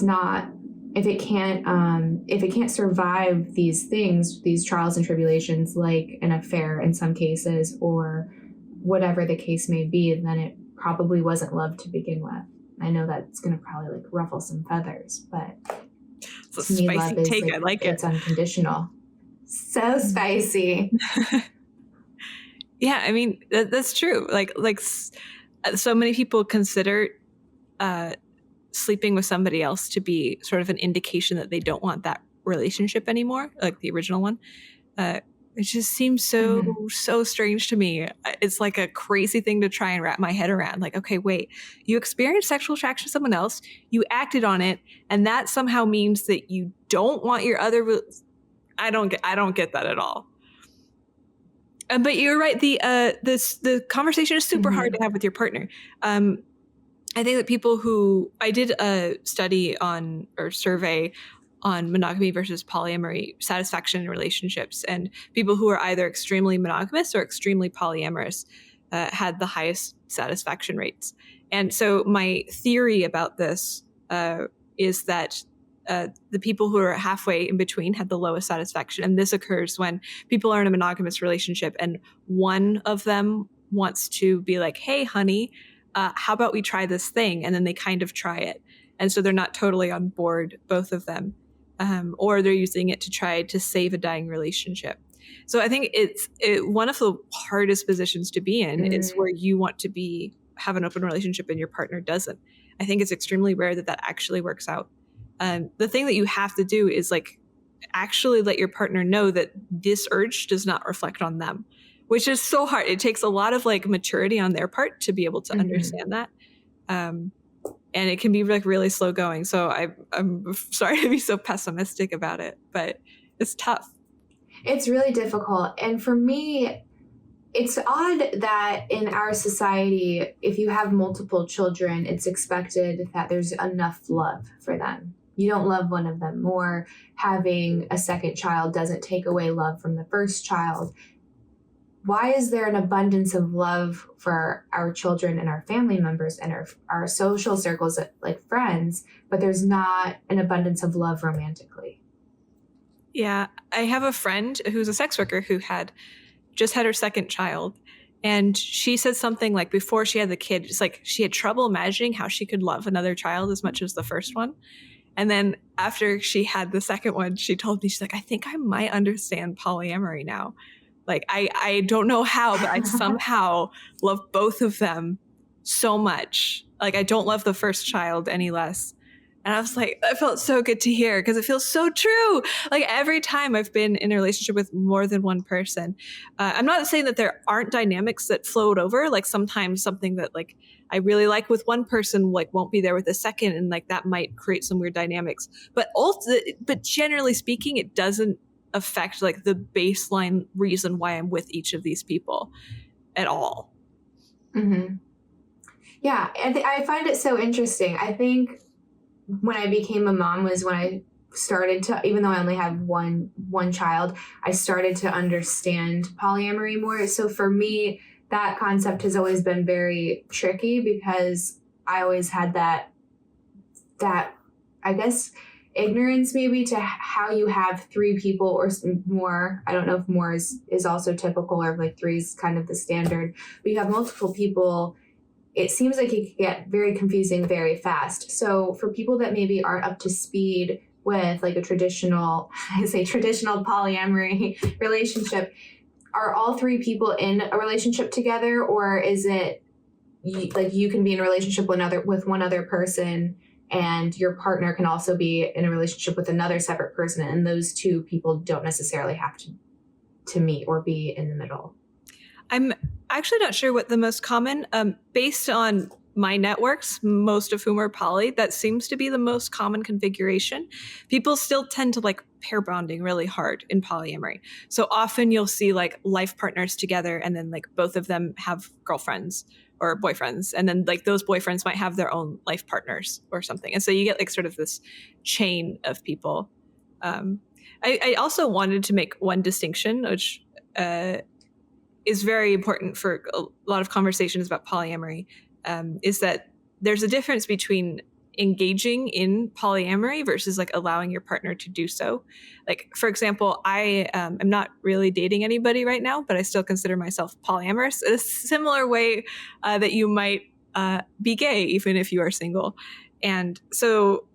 can't survive these things, these trials and tribulations, like an affair in some cases, or whatever the case may be, then it probably wasn't love to begin with. I know that's going to probably like ruffle some feathers, but it's a spicy take. I like it. It's unconditional. So spicy. Yeah, I mean that's true. Like so many people consider sleeping with somebody else to be sort of an indication that they don't want that relationship anymore, like the original one. It just seems so strange to me. It's like a crazy thing to try and wrap my head around. Like, okay, wait, you experienced sexual attraction to someone else, you acted on it, and that somehow means that you don't want your other. I don't get that at all. But you're right. The conversation is super hard to have with your partner. I think that I did a study survey on monogamy versus polyamory satisfaction in relationships, and people who are either extremely monogamous or extremely polyamorous had the highest satisfaction rates. And so my theory about this is that the people who are halfway in between had the lowest satisfaction. And this occurs when people are in a monogamous relationship and one of them wants to be like, hey, honey, how about we try this thing? And then they kind of try it. And so they're not totally on board, both of them. Or they're using it to try to save a dying relationship. So I think it's one of the hardest positions to be in is where you want to have an open relationship and your partner doesn't. I think it's extremely rare that actually works out. The thing that you have to do is like actually let your partner know that this urge does not reflect on them, which is so hard. It takes a lot of like maturity on their part to be able to understand that. And it can be like really slow going. So I'm sorry to be so pessimistic about it, but it's tough. It's really difficult. And for me, it's odd that in our society, if you have multiple children, it's expected that there's enough love for them. You don't love one of them more. Having a second child doesn't take away love from the first child. Why is there an abundance of love for our children and our family members and our social circles, like friends, but there's not an abundance of love romantically? Yeah, I have a friend who's a sex worker who just had her second child. And she said something like before she had the kid, it's like she had trouble imagining how she could love another child as much as the first one. And then after she had the second one, she told me, she's like, I think I might understand polyamory now. Like, I don't know how, but I somehow love both of them so much. Like, I don't love the first child any less. And I was like, that felt so good to hear because it feels so true. Like every time I've been in a relationship with more than one person, I'm not saying that there aren't dynamics that float over. Like sometimes something that like I really like with one person like won't be there with a second, and like that might create some weird dynamics. But generally speaking, it doesn't affect like the baseline reason why I'm with each of these people at all. Mm-hmm. Yeah, I find it so interesting. I think when I became a mom was when I started to, even though I only have one child, I started to understand polyamory more. So for me, that concept has always been very tricky because I always had that I guess ignorance maybe to how you have three people or more. I don't know if more is also typical or like three is kind of the standard, but you have multiple people. It seems like it can get very confusing very fast. So for people that maybe aren't up to speed with like a traditional polyamory relationship, are all three people in a relationship together, or is it like you can be in a relationship with one other person and your partner can also be in a relationship with another separate person, and those two people don't necessarily have to meet or be in the middle? I'm actually not sure what the most common, based on my networks, most of whom are poly, that seems to be the most common configuration. People still tend to like pair bonding really hard in polyamory. So often you'll see like life partners together and then like both of them have girlfriends or boyfriends. And then like those boyfriends might have their own life partners or something. And so you get like sort of this chain of people. I also wanted to make one distinction, which is very important for a lot of conversations about polyamory, is that there's a difference between engaging in polyamory versus like allowing your partner to do so. Like, for example, I am not really dating anybody right now, but I still consider myself polyamorous in a similar way that you might be gay, even if you are single. And so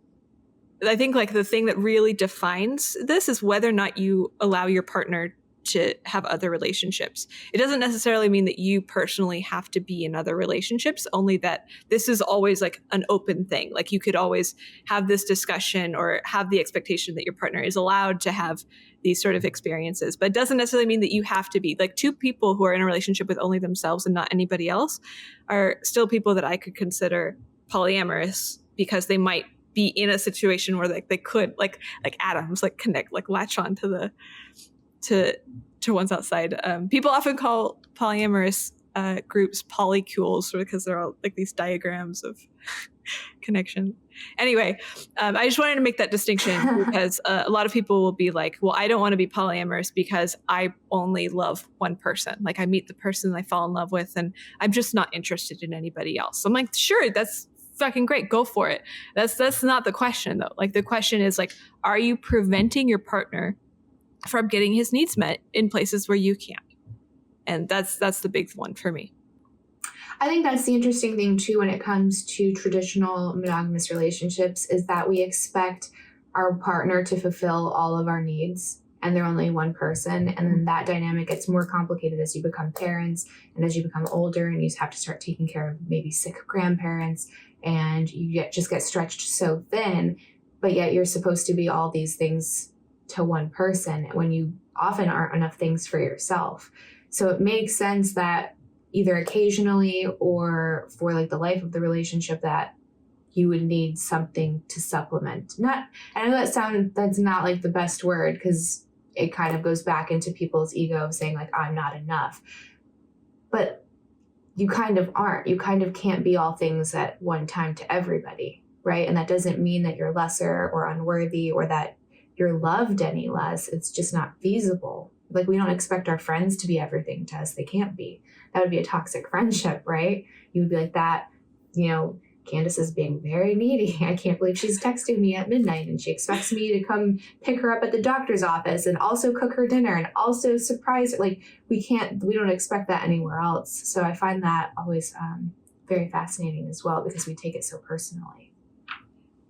I think like the thing that really defines this is whether or not you allow your partner to have other relationships. It doesn't necessarily mean that you personally have to be in other relationships, only that this is always like an open thing. Like you could always have this discussion or have the expectation that your partner is allowed to have these sort of experiences, but it doesn't necessarily mean that you have to be. Like two people who are in a relationship with only themselves and not anybody else are still people that I could consider polyamorous because they might be in a situation where like they could like atoms like connect, like latch on to one's outside. People often call polyamorous groups polycules because they're all like these diagrams of connection. Anyway, I just wanted to make that distinction because a lot of people will be like, well, I don't want to be polyamorous because I only love one person. Like I meet the person I fall in love with and I'm just not interested in anybody else. So I'm like, sure, that's fucking great. Go for it. That's not the question though. Like the question is like, are you preventing your partner from getting his needs met in places where you can't? And that's the big one for me. I think that's the interesting thing too when it comes to traditional monogamous relationships is that we expect our partner to fulfill all of our needs and they're only one person. And then that dynamic gets more complicated as you become parents and as you become older and you have to start taking care of maybe sick grandparents and you just get stretched so thin, but yet you're supposed to be all these things to one person when you often aren't enough things for yourself. So it makes sense that either occasionally or for like the life of the relationship that you would need something to supplement. I know that's not like the best word because it kind of goes back into people's ego of saying like, I'm not enough. but you kind of aren't. You kind of can't be all things at one time to everybody, right? And that doesn't mean that you're lesser or unworthy or that you're loved any less. It's just not feasible. Like, we don't expect our friends to be everything to us. They can't be. That would be a toxic friendship, right? You would be like that, Candice is being very needy. I can't believe she's texting me at midnight and she expects me to come pick her up at the doctor's office and also cook her dinner and also surprise her. Like, we don't expect that anywhere else. So I find that always very fascinating as well, because we take it so personally.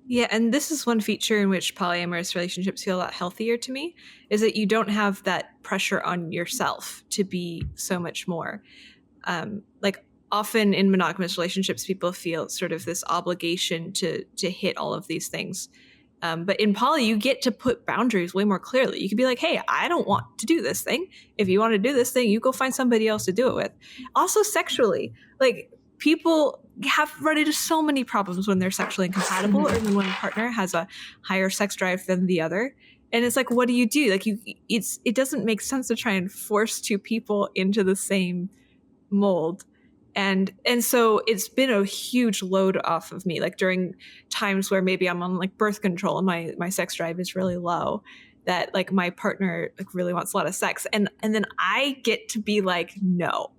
Yeah, and this is one feature in which polyamorous relationships feel a lot healthier to me, is that you don't have that pressure on yourself to be so much more. Often in monogamous relationships, people feel sort of this obligation to hit all of these things. But in poly, you get to put boundaries way more clearly. You can be like, hey, I don't want to do this thing. If you want to do this thing, you go find somebody else to do it with. Also sexually, like, people have run into so many problems when they're sexually incompatible or when one partner has a higher sex drive than the other. And it's like, what do you do? Like, it doesn't make sense to try and force two people into the same mold. And so it's been a huge load off of me, like during times where maybe I'm on like birth control and my sex drive is really low, that like my partner like really wants a lot of sex. And then I get to be like, no.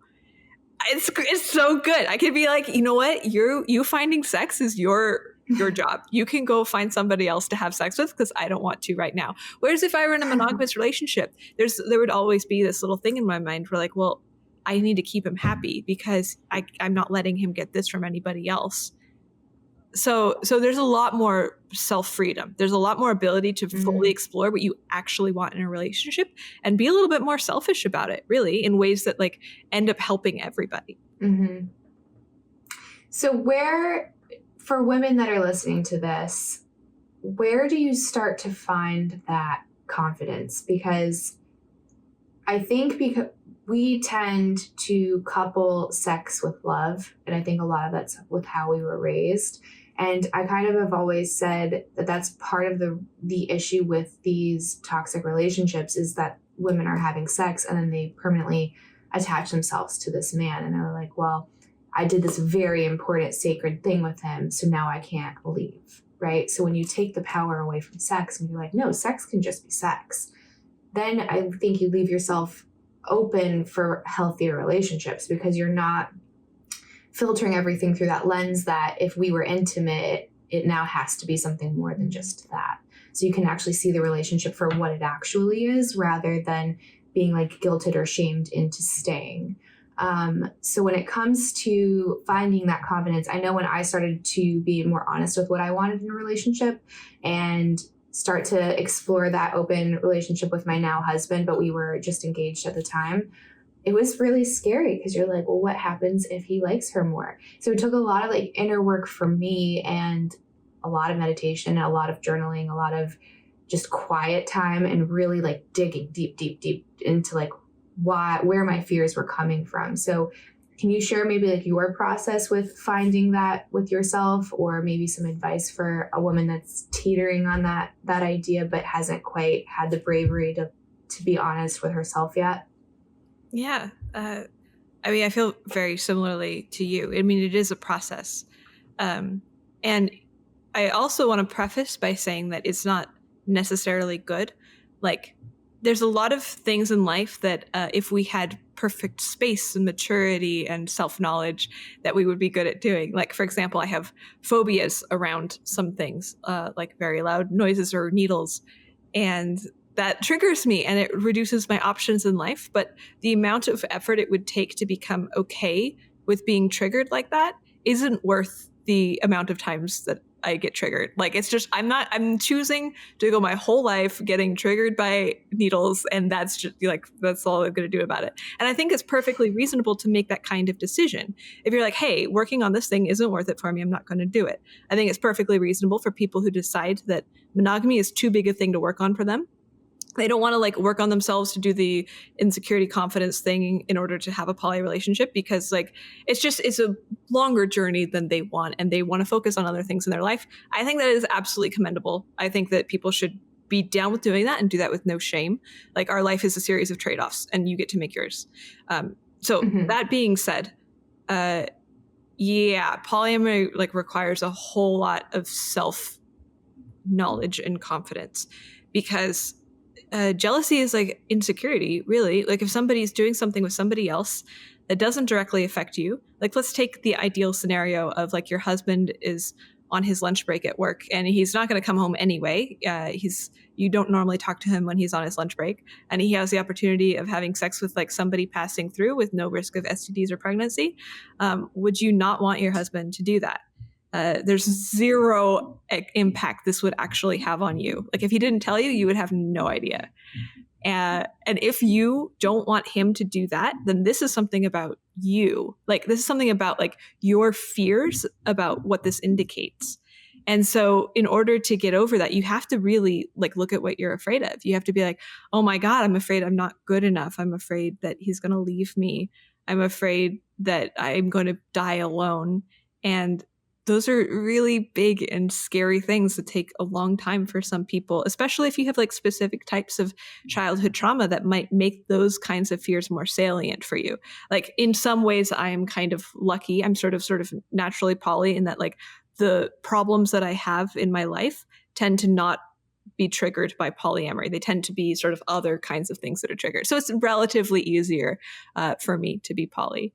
It's so good. I could be like, you know what? You finding sex is your job. You can go find somebody else to have sex with, because I don't want to right now. Whereas if I were in a monogamous relationship, there would always be this little thing in my mind where like, well, I need to keep him happy because I'm not letting him get this from anybody else. So there's a lot more self-freedom. There's a lot more ability to fully explore what you actually want in a relationship and be a little bit more selfish about it, really, in ways that like end up helping everybody. Mm-hmm. So for women that are listening to this, where do you start to find that confidence? Because I think we tend to couple sex with love, and I think a lot of that's with how we were raised. And I kind of have always said that that's part of the issue with these toxic relationships, is that women are having sex and then they permanently attach themselves to this man. And they're like, well, I did this very important sacred thing with him, so now I can't leave, right? So when you take the power away from sex and you're like, no, sex can just be sex, then I think you leave yourself open for healthier relationships, because you're not filtering everything through that lens that if we were intimate, it now has to be something more than just that. So you can actually see the relationship for what it actually is, rather than being like guilted or shamed into staying. So when it comes to finding that confidence, I know when I started to be more honest with what I wanted in a relationship and start to explore that open relationship with my now husband, but we were just engaged at the time, it was really scary, because you're like, well, what happens if he likes her more? So it took a lot of like inner work for me, and a lot of meditation, a lot of journaling, a lot of just quiet time, and really like digging deep into like where my fears were coming from. So can you share maybe like your process with finding that with yourself, or maybe some advice for a woman that's teetering on that idea but hasn't quite had the bravery to be honest with herself yet? Yeah. I mean, I feel very similarly to you. I mean, it is a process. And I also want to preface by saying that it's not necessarily good. Like, there's a lot of things in life that if we had perfect space and maturity and self-knowledge, that we would be good at doing. Like, for example, I have phobias around some things, like very loud noises or needles. And that triggers me and it reduces my options in life. But the amount of effort it would take to become okay with being triggered like that isn't worth the amount of times that I get triggered. Like, it's just, I'm choosing to go my whole life getting triggered by needles, and that's just like, that's all I'm going to do about it. And I think it's perfectly reasonable to make that kind of decision. If you're like, hey, working on this thing isn't worth it for me, I'm not going to do it. I think it's perfectly reasonable for people who decide that monogamy is too big a thing to work on for them. They don't want to like work on themselves to do the insecurity confidence thing in order to have a poly relationship, because like it's a longer journey than they want, and they want to focus on other things in their life. I think that is absolutely commendable. I think that people should be down with doing that and do that with no shame. Like, our life is a series of trade-offs and you get to make yours. So that being said, polyamory like requires a whole lot of self knowledge and confidence, because jealousy is like insecurity, really. Like if somebody's doing something with somebody else that doesn't directly affect you, like let's take the ideal scenario of like your husband is on his lunch break at work and he's not going to come home anyway. You don't normally talk to him when he's on his lunch break, and he has the opportunity of having sex with like somebody passing through with no risk of STDs or pregnancy. Would you not want your husband to do that? There's zero impact this would actually have on you. Like if he didn't tell you, you would have no idea. And if you don't want him to do that, then this is something about you. Like this is something about like your fears about what this indicates. And so in order to get over that, you have to really like look at what you're afraid of. You have to be like, oh my God, I'm afraid I'm not good enough. I'm afraid that he's going to leave me. I'm afraid that I'm going to die alone. And those are really big and scary things that take a long time for some people, especially if you have like specific types of childhood trauma that might make those kinds of fears more salient for you. Like in some ways, I am kind of lucky. I'm sort of naturally poly in that like the problems that I have in my life tend to not be triggered by polyamory. They tend to be sort of other kinds of things that are triggered. So it's relatively easier for me to be poly.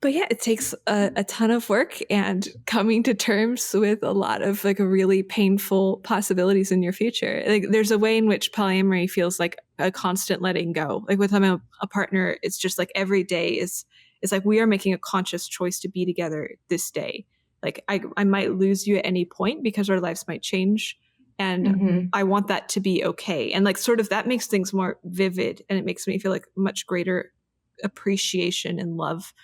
But yeah, it takes a ton of work and coming to terms with a lot of like really painful possibilities in your future. Like there's a way in which polyamory feels like a constant letting go. Like with having a partner, it's just like every day is like we are making a conscious choice to be together this day. Like I might lose you at any point because our lives might change. And I want that to be okay. And like sort of that makes things more vivid, and it makes me feel like much greater appreciation and love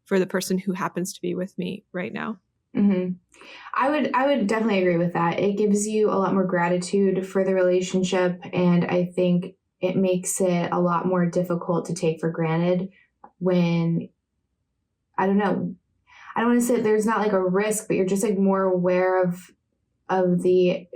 for the person who happens to be with me right now. I would definitely agree with that. It gives you a lot more gratitude for the relationship, and I think it makes it a lot more difficult to take for granted when, I don't know, I don't want to say there's not like a risk, but you're just like more aware of the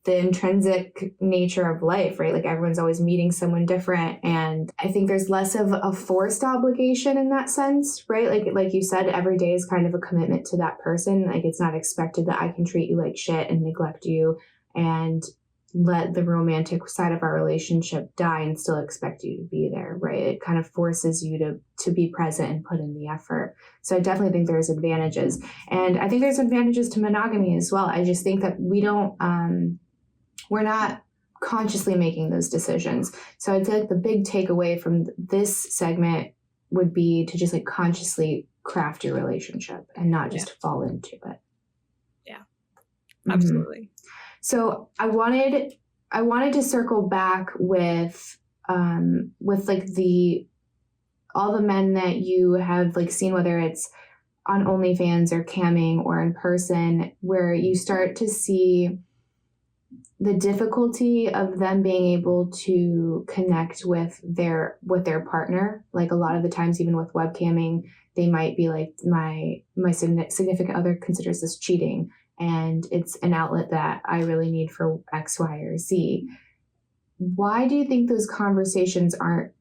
the intrinsic nature of life, right? Like everyone's always meeting someone different. And I think there's less of a forced obligation in that sense, right? Like you said, every day is kind of a commitment to that person. Like it's not expected that I can treat you like shit and neglect you and let the romantic side of our relationship die and still expect you to be there, right? It kind of forces you to be present and put in the effort. So I definitely think there's advantages. And I think there's advantages to monogamy as well. I just think that we're not consciously making those decisions. So I'd say like the big takeaway from this segment would be to just like consciously craft your relationship and not just fall into it. Yeah, absolutely. So I wanted to circle back with like all the men that you have like seen, whether it's on OnlyFans or camming or in person, where you start to see the difficulty of them being able to connect with their partner. Like a lot of the times, even with webcamming, they might be like, my significant other considers this cheating, and it's an outlet that I really need for X, Y, or Z. Why do you think those conversations aren't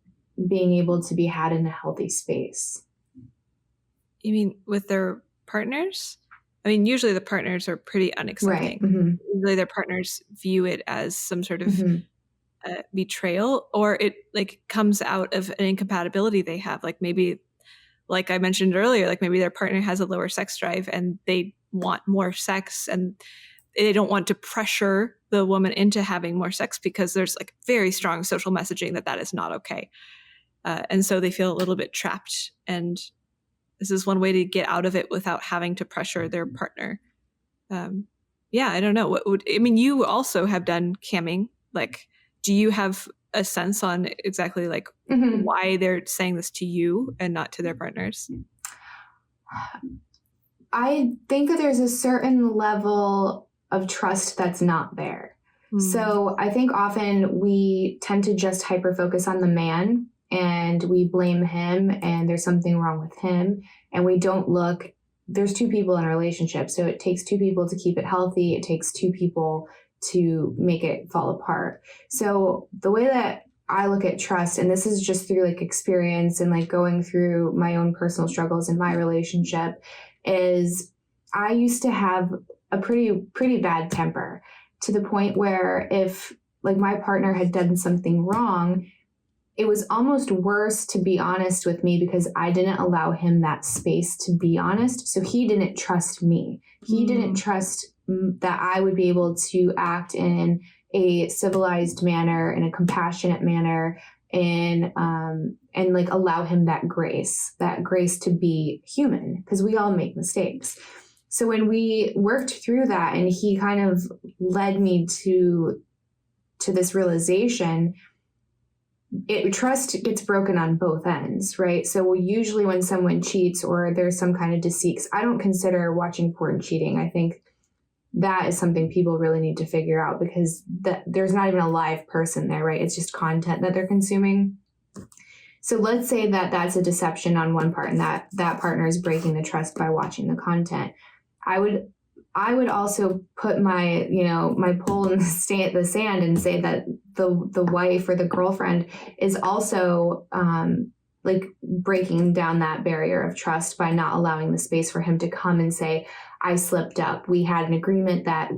being able to be had in a healthy space? You mean with their partners? I mean, usually the partners are pretty unaccepting. Right. Usually their partners view it as some sort of betrayal, or it like comes out of an incompatibility they have. Like maybe, like I mentioned earlier, like maybe their partner has a lower sex drive and they want more sex, and they don't want to pressure the woman into having more sex because there's like very strong social messaging that is not okay. And so they feel a little bit trapped, and this is one way to get out of it without having to pressure their partner. I don't know. You also have done camming. Like, do you have a sense on exactly like why they're saying this to you and not to their partners? I think that there's a certain level of trust that's not there. So I think often we tend to just hyper focus on the man, and we blame him, and there's something wrong with him, and we don't look. There's two people in a relationship, so it takes two people to keep it healthy. It takes two people to make it fall apart. So the way that I look at trust, and this is just through like experience and like going through my own personal struggles in my relationship, is I used to have a pretty bad temper, to the point where if like my partner had done something wrong, it was almost worse to be honest with me because I didn't allow him that space to be honest. So he didn't trust me. He didn't trust that I would be able to act in a civilized manner, in a compassionate manner, and like allow him that grace to be human, because we all make mistakes. So when we worked through that, and he kind of led me to this realization, trust gets broken on both ends, right? So usually when someone cheats or there's some kind of deceit, I don't consider watching porn cheating. I think that is something people really need to figure out, because there's not even a live person there, right? It's just content that they're consuming. So let's say that that's a deception on one part, and that partner is breaking the trust by watching the content. I would also put my pole in the sand and say that the wife or the girlfriend is also like breaking down that barrier of trust by not allowing the space for him to come and say, I slipped up. We had an agreement that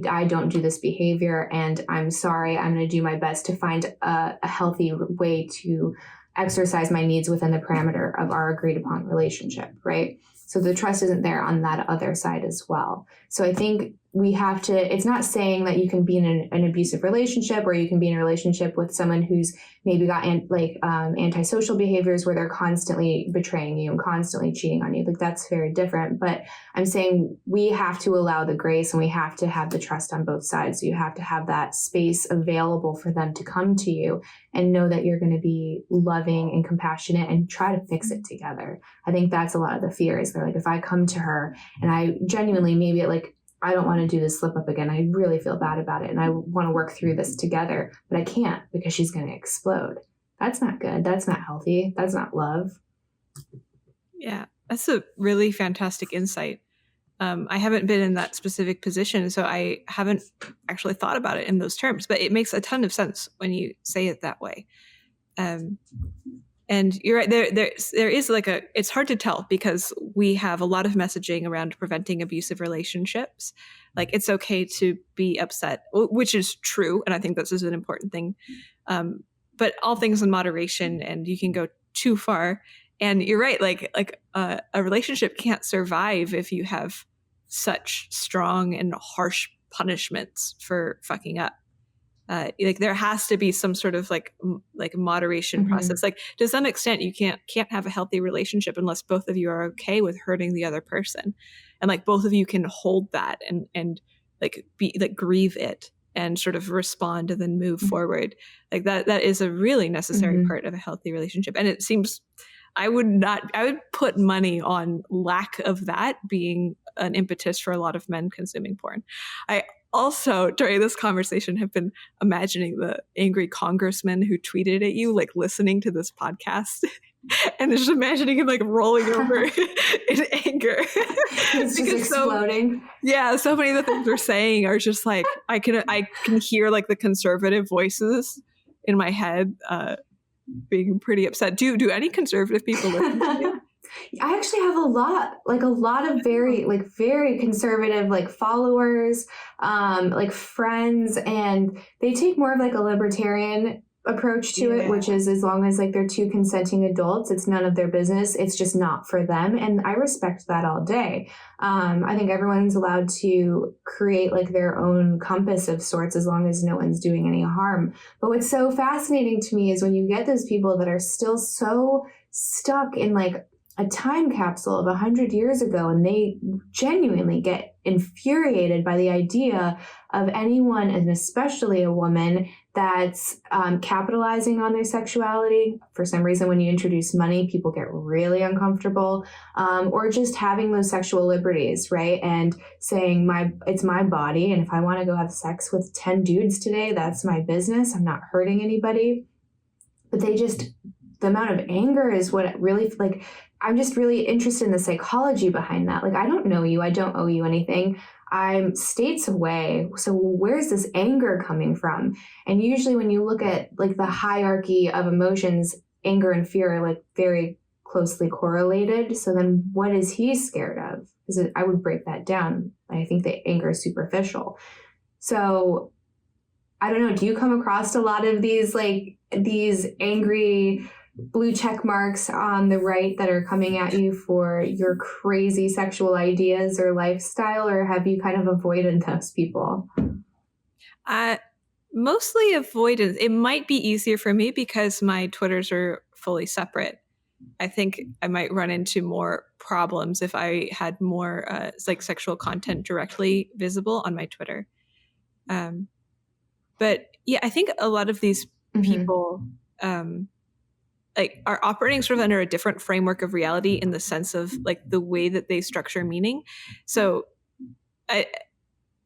I don't do this behavior, and I'm sorry. I'm going to do my best to find a healthy way to exercise my needs within the parameter of our agreed upon relationship, right? So the trust isn't there on that other side as well. So I think we have to, it's not saying that you can be in an abusive relationship, or you can be in a relationship with someone who's maybe got antisocial behaviors where they're constantly betraying you and constantly cheating on you. Like, that's very different. But I'm saying we have to allow the grace, and we have to have the trust on both sides. So you have to have that space available for them to come to you and know that you're going to be loving and compassionate and try to fix it together. I think that's a lot of the fear, is they're like, if I come to her and I genuinely maybe I don't want to do this slip up again, I really feel bad about it, and I want to work through this together, but I can't because she's going to explode. That's not good. That's not healthy. That's not love. Yeah, that's a really fantastic insight. I haven't been in that specific position, so I haven't actually thought about it in those terms, but it makes a ton of sense when you say it that way. And you're right, there is it's hard to tell, because we have a lot of messaging around preventing abusive relationships. Like, it's okay to be upset, which is true, and I think this is an important thing. But all things in moderation, and you can go too far. And you're right, a relationship can't survive if you have such strong and harsh punishments for fucking up. There has to be some sort of moderation process. Like, to some extent, you can't have a healthy relationship unless both of you are okay with hurting the other person, and both of you can hold that and grieve it and sort of respond and then move forward. That is a really necessary part of a healthy relationship. And it seems I would put money on lack of that being an impetus for a lot of men consuming porn. I also, during this conversation, have been imagining the angry congressman who tweeted at you, listening to this podcast, and just imagining him rolling over in anger. It's just exploding. So many of the things we're saying are just I can hear the conservative voices in my head being pretty upset. Do any conservative people listen to you? I actually have a lot of very conservative followers, friends, and they take more of a libertarian approach to it, which is, as long as they're two consenting adults, it's none of their business. It's just not for them, and I respect that all day. I think everyone's allowed to create their own compass of sorts, as long as no one's doing any harm. But what's so fascinating to me is when you get those people that are still so stuck in a time capsule of 100 years ago, and they genuinely get infuriated by the idea of anyone, and especially a woman, that's capitalizing on their sexuality. For some reason, when you introduce money, people get really uncomfortable, or just having those sexual liberties, right? And saying, it's my body, and if I want to go have sex with 10 dudes today, that's my business. I'm not hurting anybody. But the amount of anger is what it really, I'm just really interested in the psychology behind that. I don't know you. I don't owe you anything. I'm states away. So where's this anger coming from? And usually when you look at like the hierarchy of emotions, anger and fear are like very closely correlated. So then what is he scared of? Because I would break that down. I think that anger is superficial. So I don't know, do you come across a lot of these angry blue check marks on the right that are coming at you for your crazy sexual ideas or lifestyle, or have you kind of avoided those people? Mostly avoidance. It might be easier for me because my Twitters are fully separate. I think I might run into more problems if I had more sexual content directly visible on my Twitter. But yeah, I think a lot of these people are operating sort of under a different framework of reality in the sense of like the way that they structure meaning. So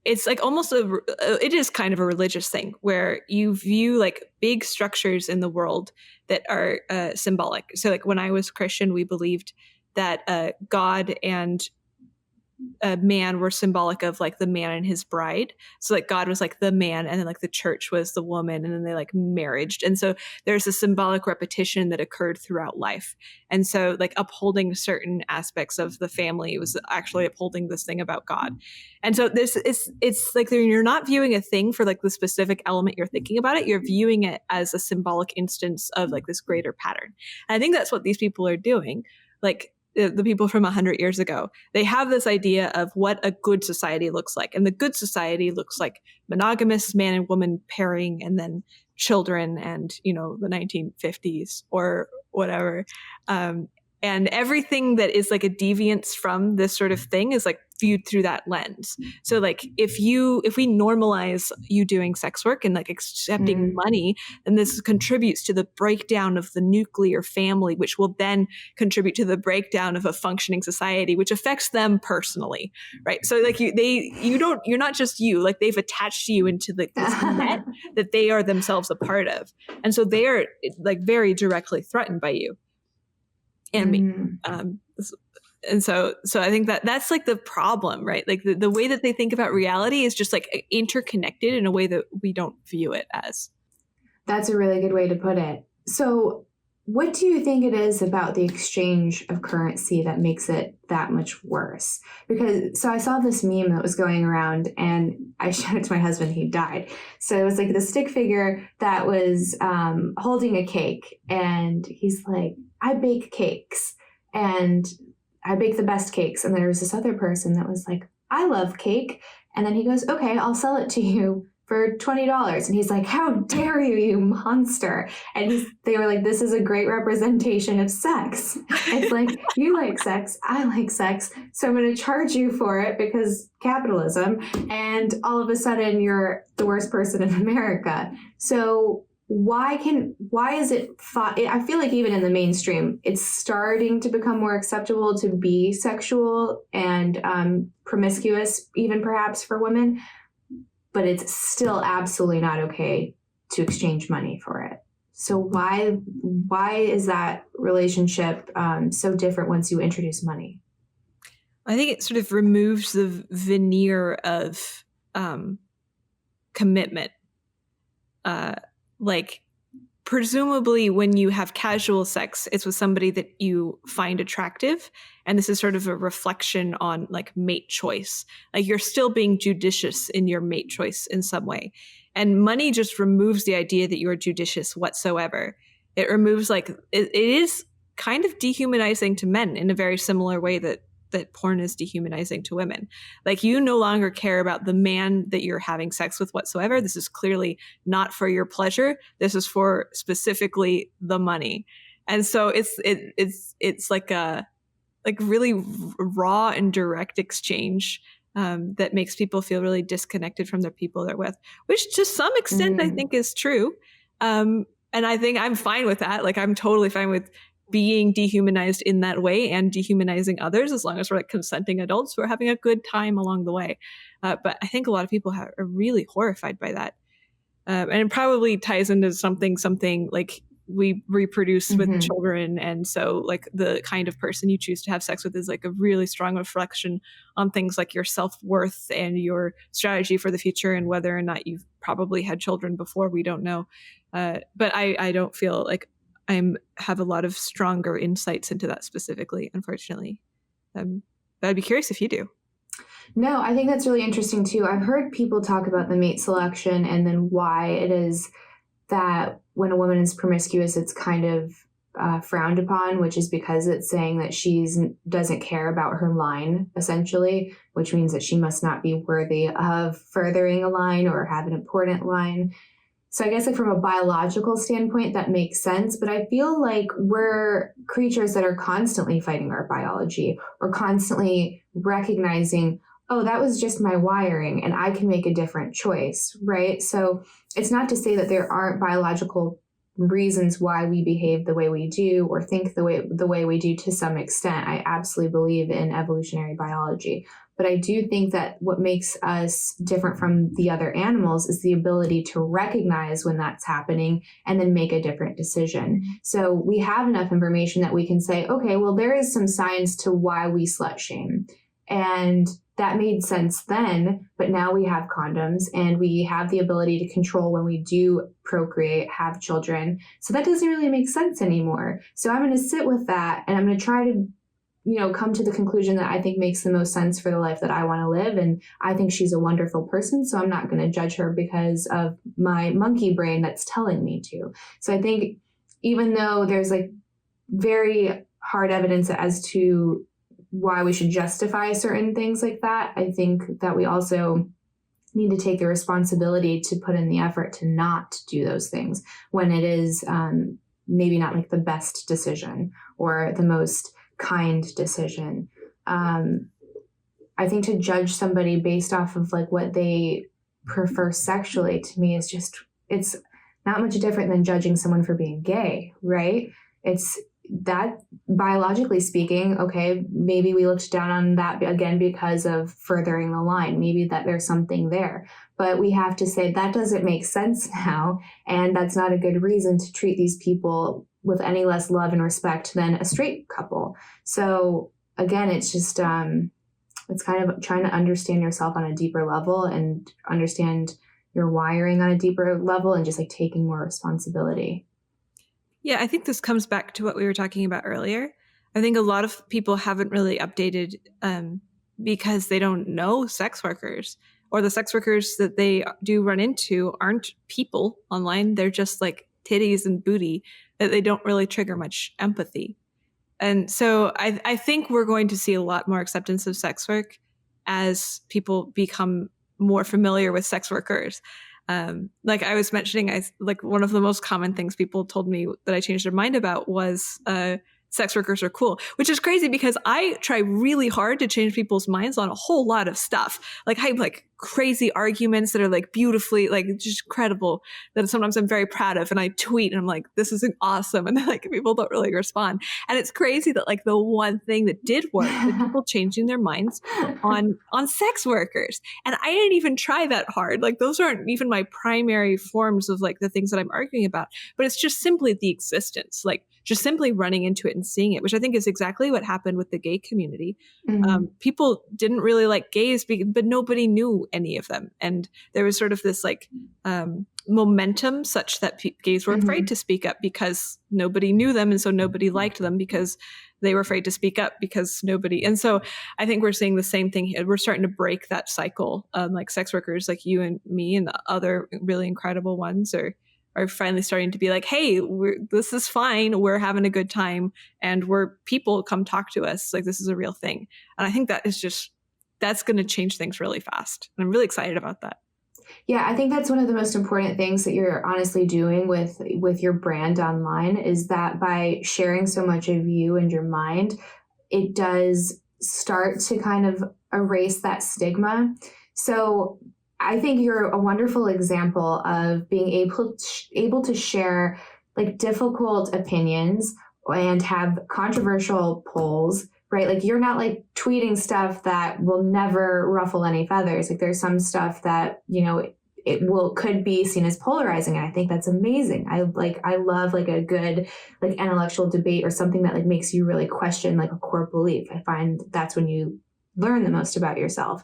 it's like almost it is kind of a religious thing where you view like big structures in the world that are symbolic. So like when I was Christian, we believed that God and man were symbolic of like the man and his bride. So like God was like the man, and then like the church was the woman, and then they like marriaged. And so there's a symbolic repetition that occurred throughout life. And so like upholding certain aspects of the family was actually upholding this thing about God. And so it's like you're not viewing a thing for like the specific element you're thinking about it. You're viewing it as a symbolic instance of like this greater pattern. And I think that's what these people are doing. Like the people from 100 years ago, they have this idea of what a good society looks like. And the good society looks like monogamous man and woman pairing, and then children, and, you know, the 1950s or whatever. And everything that is like a deviance from this sort of thing is like viewed through that lens. So like if we normalize you doing sex work and like accepting money, then this contributes to the breakdown of the nuclear family, which will then contribute to the breakdown of a functioning society, which affects them personally, right? So like you're not just you, like they've attached you into like this net that they are themselves a part of. And so they are like very directly threatened by you and me. And so I think that's like the problem, right? Like the way that they think about reality is just like interconnected in a way that we don't view it as. That's a really good way to put it. So what do you think it is about the exchange of currency that makes it that much worse? Because so I saw this meme that was going around and I showed it to my husband. He died. So it was like the stick figure that was holding a cake, and he's like, I bake cakes and I bake the best cakes. And there was this other person that was like, I love cake. And then he goes, okay, I'll sell it to you for $20. And he's like, how dare you, you monster. And they were like, this is a great representation of sex. It's like, you like sex, I like sex, so I'm going to charge you for it because capitalism. And all of a sudden you're the worst person in America. So why is it I feel like even in the mainstream, it's starting to become more acceptable to be sexual and promiscuous, even perhaps for women, but it's still absolutely not okay to exchange money for it. So why is that relationship so different once you introduce money? I think it sort of removes the veneer of commitment. Like presumably when you have casual sex, it's with somebody that you find attractive. And this is sort of a reflection on like mate choice. Like you're still being judicious in your mate choice in some way. And money just removes the idea that you're judicious whatsoever. It removes like, it is kind of dehumanizing to men in a very similar way that porn is dehumanizing to women. Like you no longer care about the man that you're having sex with whatsoever. This is clearly not for your pleasure. This is for specifically the money. And so it's like a really raw and direct exchange that makes people feel really disconnected from the people they're with, which to some extent I think is true. And I think I'm fine with that. Like I'm totally fine with being dehumanized in that way and dehumanizing others, as long as we're like consenting adults who are having a good time along the way. But I think a lot of people are really horrified by that. And it probably ties into something like we reproduce with Mm-hmm. children. And so like the kind of person you choose to have sex with is like a really strong reflection on things like your self-worth and your strategy for the future, and whether or not you've probably had children before, we don't know. But I don't feel like I have a lot of stronger insights into that specifically, unfortunately. But I'd be curious if you do. No, I think that's really interesting too. I've heard people talk about the mate selection and then why it is that when a woman is promiscuous, it's kind of frowned upon, which is because it's saying that she doesn't care about her line, essentially, which means that she must not be worthy of furthering a line or have an important line. So I guess like from a biological standpoint, that makes sense. But I feel like we're creatures that are constantly fighting our biology or constantly recognizing, oh, that was just my wiring and I can make a different choice, right? So it's not to say that there aren't biological reasons why we behave the way we do or think the way we do to some extent. I absolutely believe in evolutionary biology. But I do think that what makes us different from the other animals is the ability to recognize when that's happening and then make a different decision. So we have enough information that we can say, okay, well, there is some science to why we slut shame. And that made sense then, but now we have condoms and we have the ability to control when we do procreate, have children. So that doesn't really make sense anymore. So I'm going to sit with that and I'm going to try to, come to the conclusion that I think makes the most sense for the life that I want to live. And I think she's a wonderful person. So I'm not going to judge her because of my monkey brain that's telling me to. So I think even though there's like very hard evidence as to why we should justify certain things like that, I think that we also need to take the responsibility to put in the effort to not do those things when it is maybe not like the best decision or the most kind decision. I think to judge somebody based off of like what they prefer sexually, to me is it's not much different than judging someone for being gay, right? It's that biologically speaking, okay, maybe we looked down on that again because of furthering the line. Maybe that there's something there, but we have to say that doesn't make sense now. And that's not a good reason to treat these people with any less love and respect than a straight couple. So again, it's just, it's kind of trying to understand yourself on a deeper level and understand your wiring on a deeper level and just like taking more responsibility. Yeah, I think this comes back to what we were talking about earlier. I think a lot of people haven't really updated because they don't know sex workers, or the sex workers that they do run into aren't people online. They're just like titties and booty that they don't really trigger much empathy. And so I think we're going to see a lot more acceptance of sex work as people become more familiar with sex workers. Like I was mentioning, like one of the most common things people told me that I changed their mind about was sex workers are cool, which is crazy because I try really hard to change people's minds on a whole lot of stuff. Like I have like crazy arguments that are like beautifully, like just incredible, that sometimes I'm very proud of, and I tweet and I'm like, this is awesome. And then like people don't really respond. And it's crazy that like the one thing that did work was people changing their minds on sex workers. And I didn't even try that hard. Like those aren't even my primary forms of like the things that I'm arguing about, but it's just simply the existence, like just simply running into it and seeing it, which I think is exactly what happened with the gay community. Mm-hmm. People didn't really like gays, but nobody knew any of them. And there was sort of this like momentum such that gays were afraid to speak up because nobody knew them. And so nobody liked them because they were afraid to speak up because nobody. And so I think we're seeing the same thing here. We're starting to break that cycle. Like sex workers like you and me and the other really incredible ones are finally starting to be like, hey, this is fine. We're having a good time and we're people, come talk to us. Like this is a real thing. And I think that is that's going to change things really fast. And I'm really excited about that. Yeah, I think that's one of the most important things that you're honestly doing with your brand online is that by sharing so much of you and your mind, it does start to kind of erase that stigma. So I think you're a wonderful example of being able to share like difficult opinions and have controversial polls, right? Like you're not like tweeting stuff that will never ruffle any feathers. Like there's some stuff that, could be seen as polarizing. And I think that's amazing. I love like a good like intellectual debate or something that like makes you really question like a core belief. I find that's when you learn the most about yourself.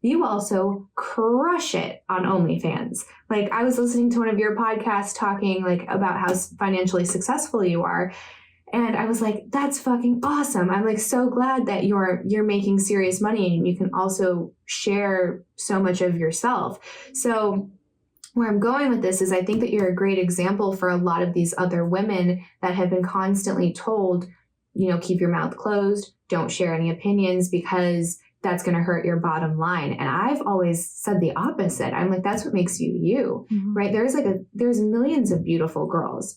You also crush it on OnlyFans. Like I was listening to one of your podcasts talking like about how financially successful you are. And I was like, that's fucking awesome. I'm like so glad that you're making serious money and you can also share so much of yourself. So where I'm going with this is I think that you're a great example for a lot of these other women that have been constantly told, you know, keep your mouth closed, don't share any opinions because that's going to hurt your bottom line. And I've always said the opposite. I'm like, that's what makes you you, right? There's millions of beautiful girls.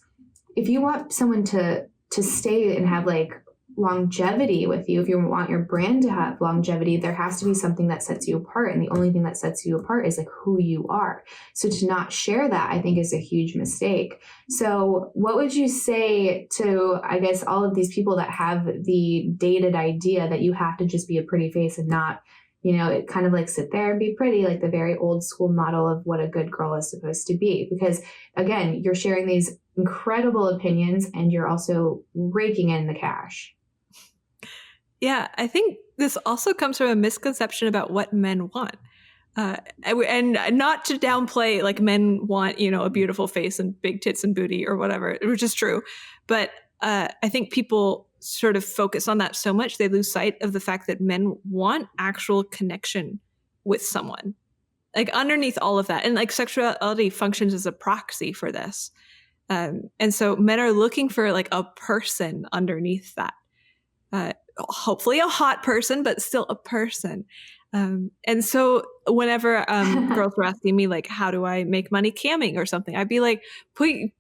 If you want someone to stay and have like longevity with you, if you want your brand to have longevity, there has to be something that sets you apart. And the only thing that sets you apart is like who you are. So to not share that, I think is a huge mistake. So what would you say to, I guess, all of these people that have the dated idea that you have to just be a pretty face and not, you know, it kind of like sit there and be pretty, like the very old school model of what a good girl is supposed to be? Because again, you're sharing these incredible opinions and you're also raking in the cash. Yeah, I think this also comes from a misconception about what men want. And not to downplay, like men want, you know, a beautiful face and big tits and booty or whatever, which is true. But I think people sort of focus on that so much, they lose sight of the fact that men want actual connection with someone. Like underneath all of that. And like sexuality functions as a proxy for this. And so men are looking for like a person underneath that. Hopefully a hot person, but still a person. And so whenever girls were asking me like, how do I make money camming or something, I'd be like,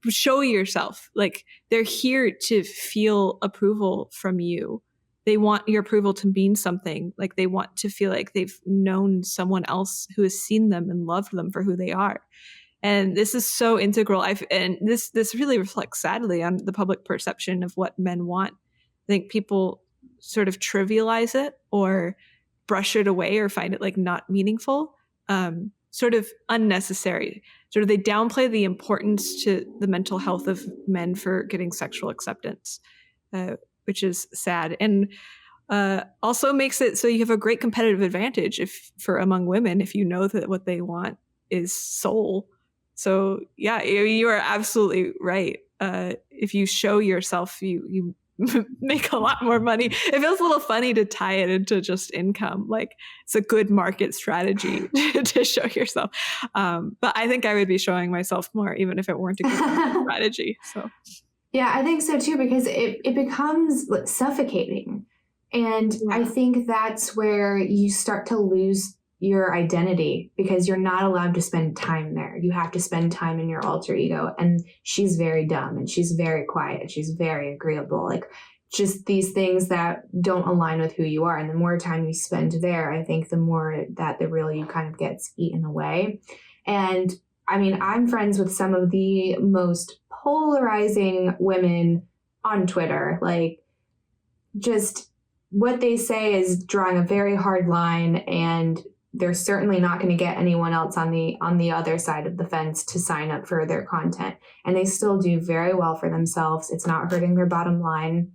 show yourself. Like they're here to feel approval from you. They want your approval to mean something. Like they want to feel like they've known someone else who has seen them and loved them for who they are. And this is so integral. And this really reflects sadly on the public perception of what men want. I think people sort of trivialize it or brush it away or find it like not meaningful, sort of unnecessary. Sort of they downplay the importance to the mental health of men for getting sexual acceptance, which is sad. And also makes it so you have a great competitive advantage for among women if you know that what they want is soul. So yeah, you are absolutely right. If you show yourself, you make a lot more money. It feels a little funny to tie it into just income. Like it's a good market strategy to show yourself. But I think I would be showing myself more, even if it weren't a good strategy. So yeah, I think so too, because it becomes suffocating. And yeah. I think that's where you start to lose your identity because you're not allowed to spend time there. You have to spend time in your alter ego. And she's very dumb and she's very quiet. She's very agreeable. Like just these things that don't align with who you are. And the more time you spend there, I think the more that the real you kind of gets eaten away. And I mean, I'm friends with some of the most polarizing women on Twitter. Like just what they say is drawing a very hard line, and they're certainly not going to get anyone else on the other side of the fence to sign up for their content. And they still do very well for themselves. It's not hurting their bottom line.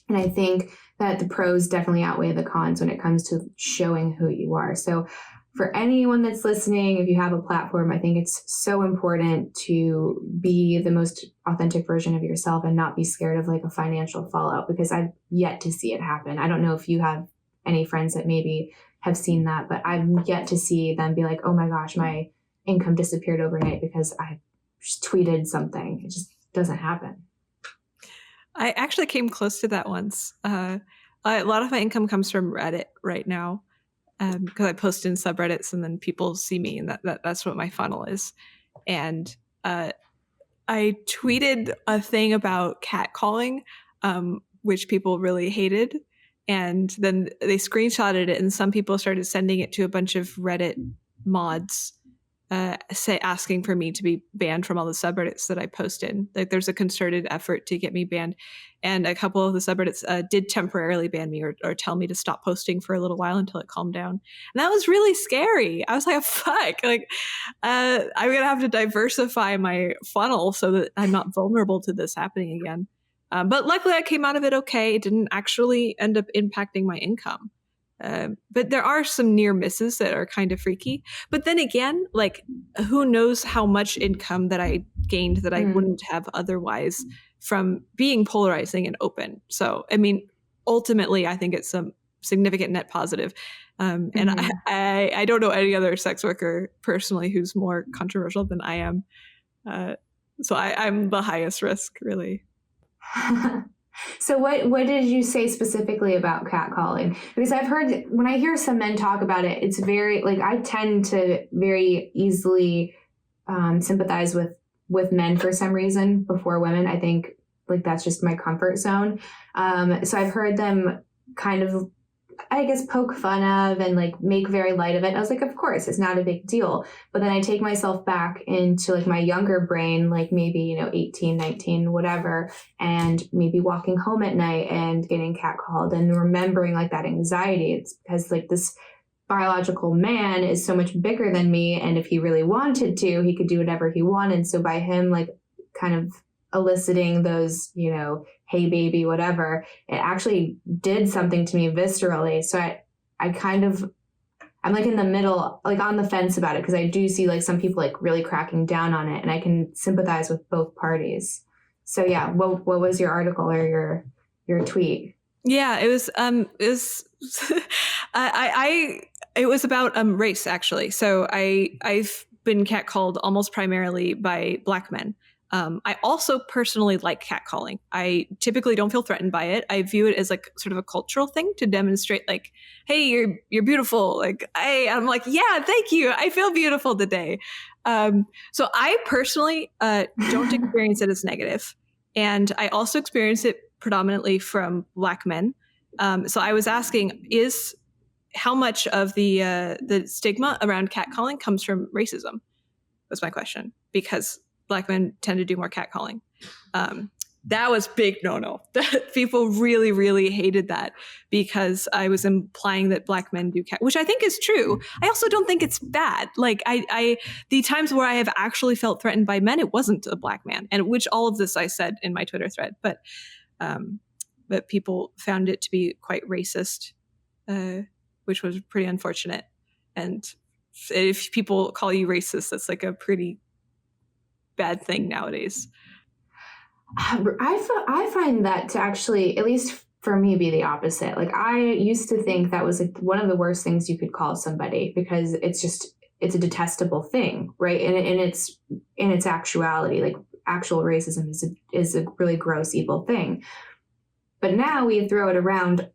And I think that the pros definitely outweigh the cons when it comes to showing who you are. So for anyone that's listening, if you have a platform, I think it's so important to be the most authentic version of yourself and not be scared of like a financial fallout, because I've yet to see it happen. I don't know if you have any friends that maybe have seen that, but I've yet to see them be like, oh my gosh, my income disappeared overnight because I just tweeted something. It just doesn't happen. I actually came close to that once. A lot of my income comes from Reddit right now, because I post in subreddits and then people see me, and that's what my funnel is. And I tweeted a thing about catcalling, which people really hated. And then they screenshotted it, and some people started sending it to a bunch of Reddit mods asking for me to be banned from all the subreddits that I post in. Like there's a concerted effort to get me banned. And a couple of the subreddits did temporarily ban me or tell me to stop posting for a little while until it calmed down. And that was really scary. I was like, fuck, like I'm going to have to diversify my funnel so that I'm not vulnerable to this happening again. But luckily I came out of it okay. It didn't actually end up impacting my income. But there are some near misses that are kind of freaky. But then again, like who knows how much income that I gained that I wouldn't have otherwise from being polarizing and open. So, I mean, ultimately, I think it's some significant net positive. And I don't know any other sex worker personally who's more controversial than I am. So I'm the highest risk, really. So what did you say specifically about catcalling? Because I've heard, when I hear some men talk about it, it's very, like, I tend to very easily sympathize with men for some reason before women. I think, like, that's just my comfort zone. So I've heard them kind of, I guess, poke fun of and like make very light of it. I was like, of course, it's not a big deal. But then I take myself back into like my younger brain, like maybe, 18, 19, whatever, and maybe walking home at night and getting catcalled and remembering like that anxiety. It's because like this biological man is so much bigger than me. And if he really wanted to, he could do whatever he wanted. So by him, like kind of eliciting those, hey baby, whatever, it actually did something to me viscerally. So I'm like in the middle, like on the fence about it, because I do see like some people like really cracking down on it, and I can sympathize with both parties. So yeah, what was your article or your tweet? Yeah, it was it was about race, actually. So I've been catcalled almost primarily by Black men. I also personally like catcalling. I typically don't feel threatened by it. I view it as like sort of a cultural thing to demonstrate like, hey, you're beautiful. Like I'm like, yeah, thank you. I feel beautiful today. So I personally don't experience it as negative. And I also experience it predominantly from Black men. So I was asking, how much of the stigma around catcalling comes from racism? Was my question, because Black men tend to do more catcalling. That was big no-no. People really, really hated that because I was implying that Black men do which I think is true. I also don't think it's bad. Like the times where I have actually felt threatened by men, it wasn't a Black man, and which all of this I said in my Twitter thread. But people found it to be quite racist, which was pretty unfortunate. And if people call you racist, that's like a pretty bad thing nowadays. I find that to actually, at least for me, be the opposite. Like I used to think that was like one of the worst things you could call somebody, because it's a detestable thing, right? And in its actuality, like actual racism is a really gross, evil thing. But now we throw it around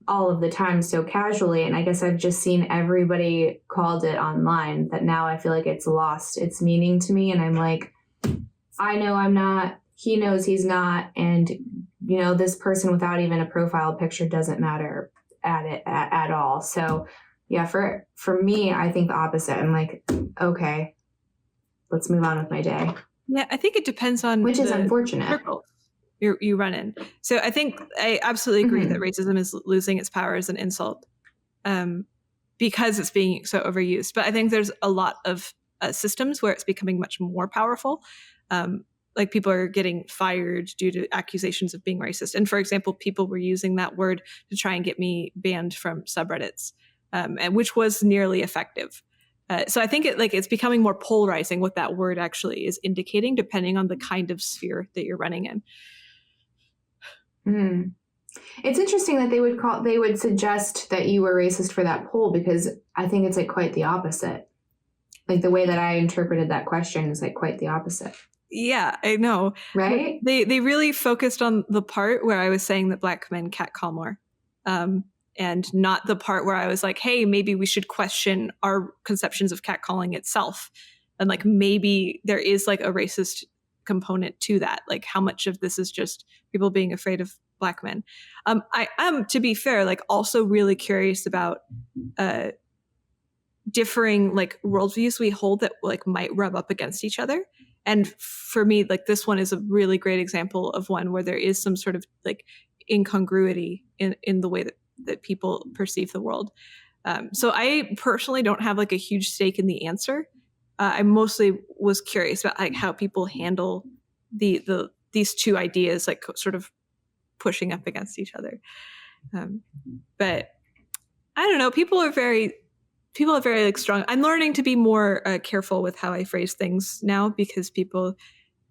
all of the time so casually, and I guess I've just seen everybody called it online, that now I feel like it's lost its meaning to me, and I'm like, I know I'm not, he knows he's not, and this person without even a profile picture doesn't matter at all. So yeah, for me, I think the opposite. I'm like, okay, let's move on with my day. Yeah, I think it depends on which is unfortunate. Circle you run in. So I think I absolutely agree that racism is losing its power as an insult, because it's being so overused. But I think there's a lot of systems where it's becoming much more powerful. Like people are getting fired due to accusations of being racist. And for example, people were using that word to try and get me banned from subreddits, and which was nearly effective. So I think it's becoming more polarizing what that word actually is indicating, depending on the kind of sphere that you're running in. It's interesting that they would suggest that you were racist for that poll, because I think it's like quite the opposite. Like the way that I interpreted that question is like quite the opposite. Yeah, I know. Right? They really focused on the part where I was saying that Black men catcall more, and not the part where I was like, hey, maybe we should question our conceptions of catcalling itself. And like maybe there is like a racist component to that. Like how much of this is just people being afraid of Black men. I am, to be fair, like also really curious about differing like worldviews we hold that like might rub up against each other. And for me, like this one is a really great example of one where there is some sort of like incongruity in the way that people perceive the world. So I personally don't have like a huge stake in the answer. I mostly was curious about like how people handle these two ideas like sort of pushing up against each other. But I don't know. People are very like strong. I'm learning to be more careful with how I phrase things now because people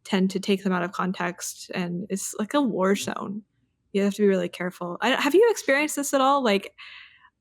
tend to take them out of context, and it's like a war zone. You have to be really careful. Have you experienced this at all? Like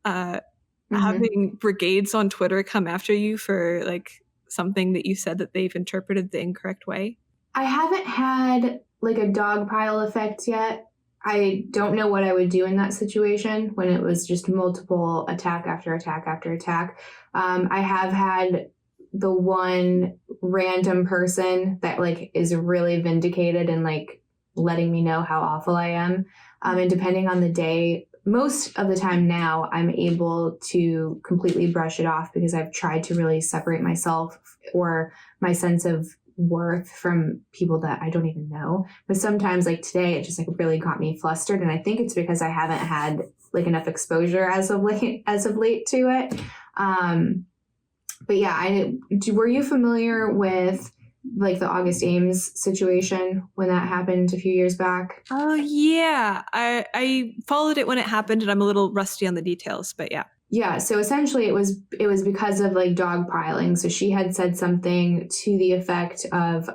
having brigades on Twitter come after you for like something that you said that they've interpreted the incorrect way? I haven't had like a dog pile effect yet. I don't know what I would do in that situation when it was just multiple attack after attack after attack. I have had the one random person that like is really vindicated and like letting me know how awful I am. And depending on the day, most of the time now I'm able to completely brush it off because I've tried to really separate myself or my sense of worth from people that I don't even know. But sometimes like today, it just like really got me flustered. And I think it's because I haven't had like enough exposure as of late to it. But yeah, were you familiar with like the August Ames situation when that happened a few years back? Oh yeah. I followed it when it happened and I'm a little rusty on the details, but yeah. Yeah, so essentially it was because of like dogpiling. So she had said something to the effect of,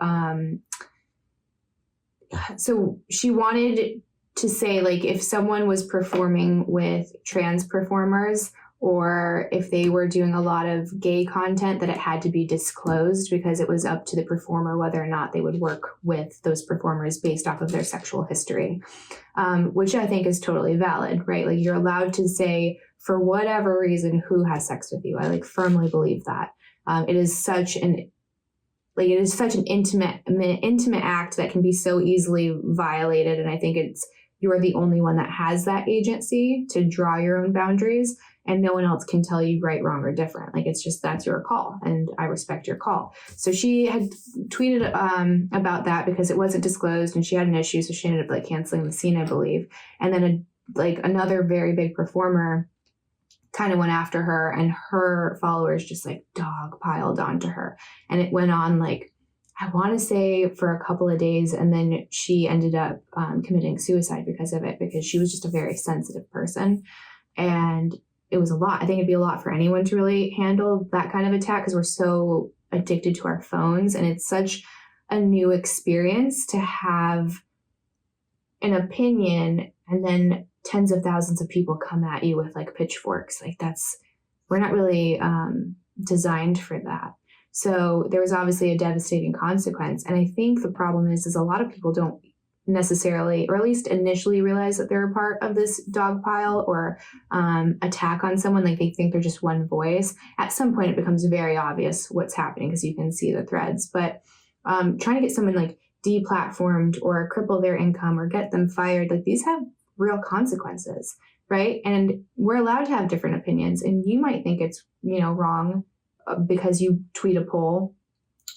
so she wanted to say like if someone was performing with trans performers or if they were doing a lot of gay content, that it had to be disclosed because it was up to the performer whether or not they would work with those performers based off of their sexual history, which I think is totally valid, right? Like you're allowed to say, for whatever reason, who has sex with you. I like firmly believe that. It is such an intimate act that can be so easily violated. And I think you're the only one that has that agency to draw your own boundaries, and no one else can tell you right, wrong, or different. Like it's just, that's your call, and I respect your call. So she had tweeted about that because it wasn't disclosed and she had an issue. So she ended up like canceling the scene, I believe. And then another very big performer kind of went after her, and her followers just like dog piled onto her. And it went on like, I want to say for a couple of days. And then she ended up committing suicide because of it, because she was just a very sensitive person. And it was a lot. I think it'd be a lot for anyone to really handle that kind of attack because we're so addicted to our phones. And it's such a new experience to have an opinion and then tens of thousands of people come at you with like pitchforks. Like we're not really designed for that. So there was obviously a devastating consequence. And I think the problem is a lot of people don't necessarily, or at least initially, realize that they're a part of this dog pile or attack on someone. Like they think they're just one voice. At some point it becomes very obvious what's happening because you can see the threads. But trying to get someone like deplatformed or cripple their income or get them fired, like these have real consequences, right? And we're allowed to have different opinions, and you might think it's wrong because you tweet a poll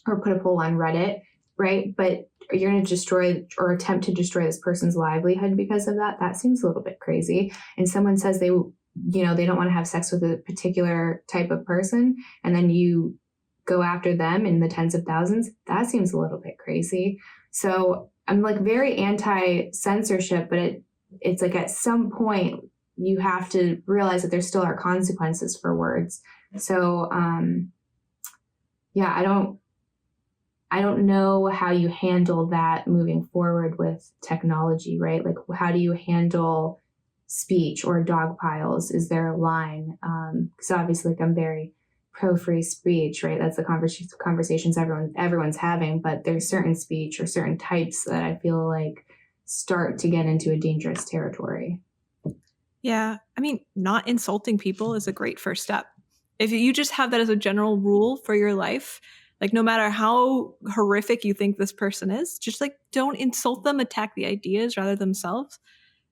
or put a poll on Reddit, right? But you're going to destroy or attempt to destroy this person's livelihood because of that. That seems a little bit crazy. And someone says they don't want to have sex with a particular type of person, and then you go after them in the tens of thousands. That seems a little bit crazy. So I'm like very anti-censorship, but it's like at some point you have to realize that there still are consequences for words. So yeah, I don't know how you handle that moving forward with technology, right? Like how do you handle speech or dog piles? Is there a line? Because obviously like I'm very pro free speech, right? That's the conversations everyone's having, but there's certain speech or certain types that I feel like start to get into a dangerous territory. Yeah. I mean, not insulting people is a great first step. If you just have that as a general rule for your life, like no matter how horrific you think this person is, just like don't insult them, attack the ideas rather themselves.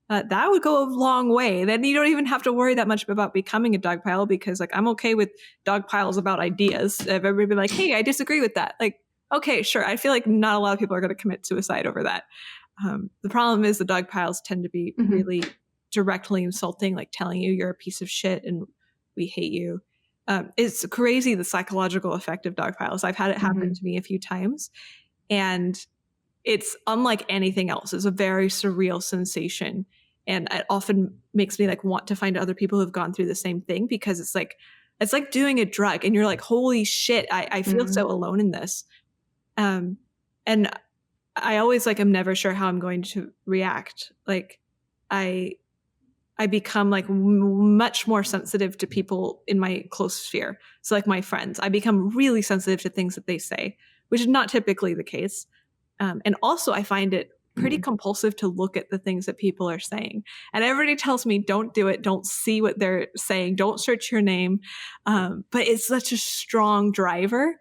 that would go a long way. Then you don't even have to worry that much about becoming a dog pile, because like I'm okay with dog piles about ideas. If everybody be like, hey, I disagree with that. Like, okay, sure. I feel like not a lot of people are going to commit suicide over that. The problem is the dog piles tend to be really directly insulting, like telling you you're a piece of shit and we hate you. It's crazy the psychological effect of dog piles. I've had it happen to me a few times, and it's unlike anything else. It's a very surreal sensation, and it often makes me like want to find other people who've gone through the same thing, because it's like doing a drug, and you're like, holy shit, I feel so alone in this. And I always like, I'm never sure how I'm going to react. Like I become like much more sensitive to people in my close sphere. So like my friends, I become really sensitive to things that they say, which is not typically the case. And also I find it pretty compulsive to look at the things that people are saying. And everybody tells me, don't do it. Don't see what they're saying. Don't search your name. But it's such a strong driver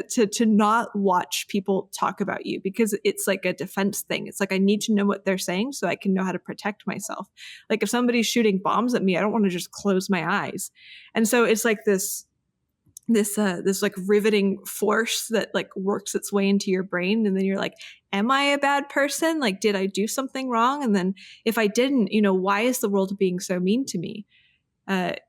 to not watch people talk about you, because it's like a defense thing. It's like, I need to know what they're saying so I can know how to protect myself. Like if somebody's shooting bombs at me, I don't want to just close my eyes. And so it's like this like riveting force that like works its way into your brain. And then you're like, am I a bad person? Like, did I do something wrong? And then if I didn't, why is the world being so mean to me?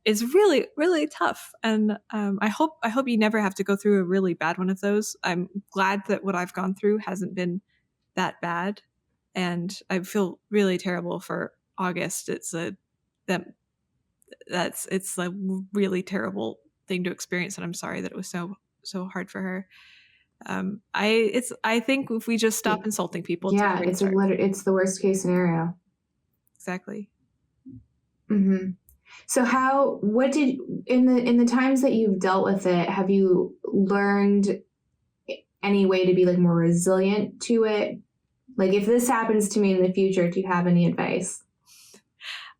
Is really, really tough. And I hope you never have to go through a really bad one of those. I'm glad that what I've gone through hasn't been that bad. And I feel really terrible for August. It's a really terrible thing to experience. And I'm sorry that it was so hard for her. I think if we just stop insulting people. It's the worst case scenario. Exactly. So in the times that you've dealt with it, have you learned any way to be like more resilient to it? Like if this happens to me in the future, do you have any advice?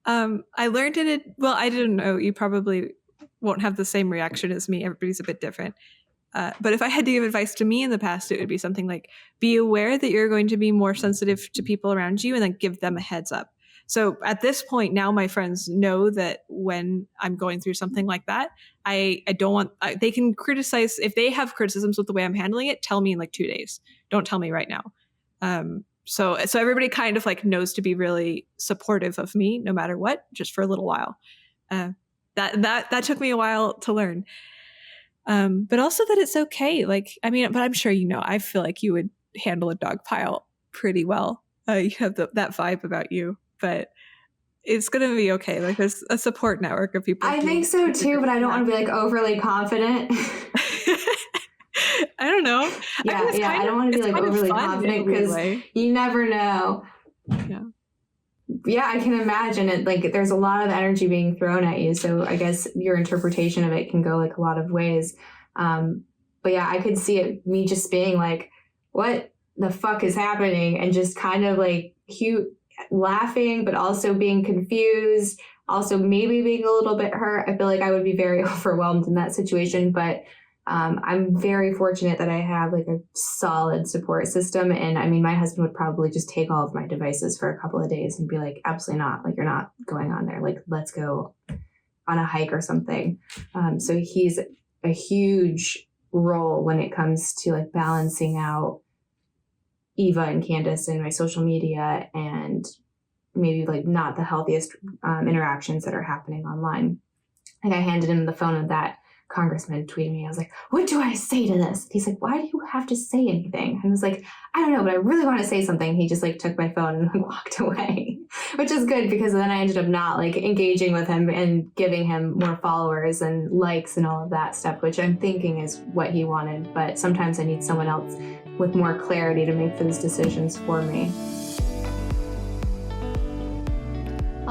I learned I didn't know, you probably won't have the same reaction as me. Everybody's a bit different. But if I had to give advice to me in the past, it would be something like, be aware that you're going to be more sensitive to people around you, and then give them a heads up. So at this point now, my friends know that when I'm going through something like that, I don't want, they can criticize, if they have criticisms with the way I'm handling it, tell me in like 2 days. Don't tell me right now. So everybody kind of like knows to be really supportive of me no matter what, just for a little while. That took me a while to learn. But also that it's okay. Like, I mean, but I'm sure, I feel like you would handle a dog pile pretty well. You have that vibe about you. But it's going to be okay. Like there's a support network of people. I think so too, but I don't want to be like overly confident. I don't know. I don't want to be like overly confident, because you never know. Yeah, I can imagine it. Like there's a lot of energy being thrown at you. So I guess your interpretation of it can go like a lot of ways. But yeah, I could see it, me just being like, what the fuck is happening? And just kind of like laughing, but also being confused, also maybe being a little bit hurt. I feel like I would be very overwhelmed in that situation, but I'm very fortunate that I have like a solid support system. And I mean, my husband would probably just take all of my devices for a couple of days and be like, absolutely not. Like, you're not going on there. Like, let's go on a hike or something. So he's a huge role when it comes to like balancing out Eva and Candice in my social media, and maybe like not the healthiest interactions that are happening online. Like I handed him the phone of that congressman tweeted me. I was like, what do I say to this? He's like, why do you have to say anything? I was like, I don't know, but I really want to say something. He just like took my phone and like walked away, which is good, because then I ended up not like engaging with him and giving him more followers and likes and all of that stuff, which I'm thinking is what he wanted. But sometimes I need someone else with more clarity to make those decisions for me.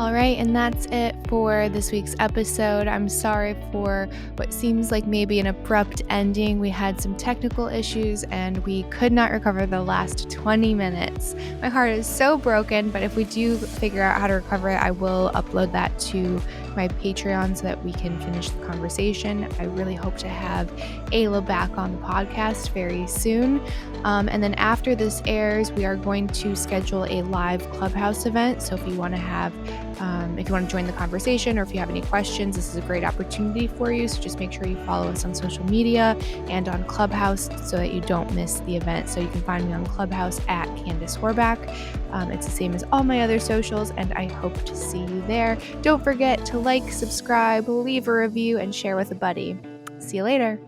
All right, and that's it for this week's episode. I'm sorry for what seems like maybe an abrupt ending. We had some technical issues and we could not recover the last 20 minutes. My heart is so broken, but if we do figure out how to recover it, I will upload that to my Patreon so that we can finish the conversation. I really hope to have Aella back on the podcast very soon. And then after this airs, we are going to schedule a live Clubhouse event. So if you want to join the conversation or if you have any questions, this is a great opportunity for you. So just make sure you follow us on social media and on Clubhouse so that you don't miss the event. So you can find me on Clubhouse at Candice Horbacz. It's the same as all my other socials, and I hope to see you there. Don't forget to like, subscribe, leave a review, and share with a buddy. See you later.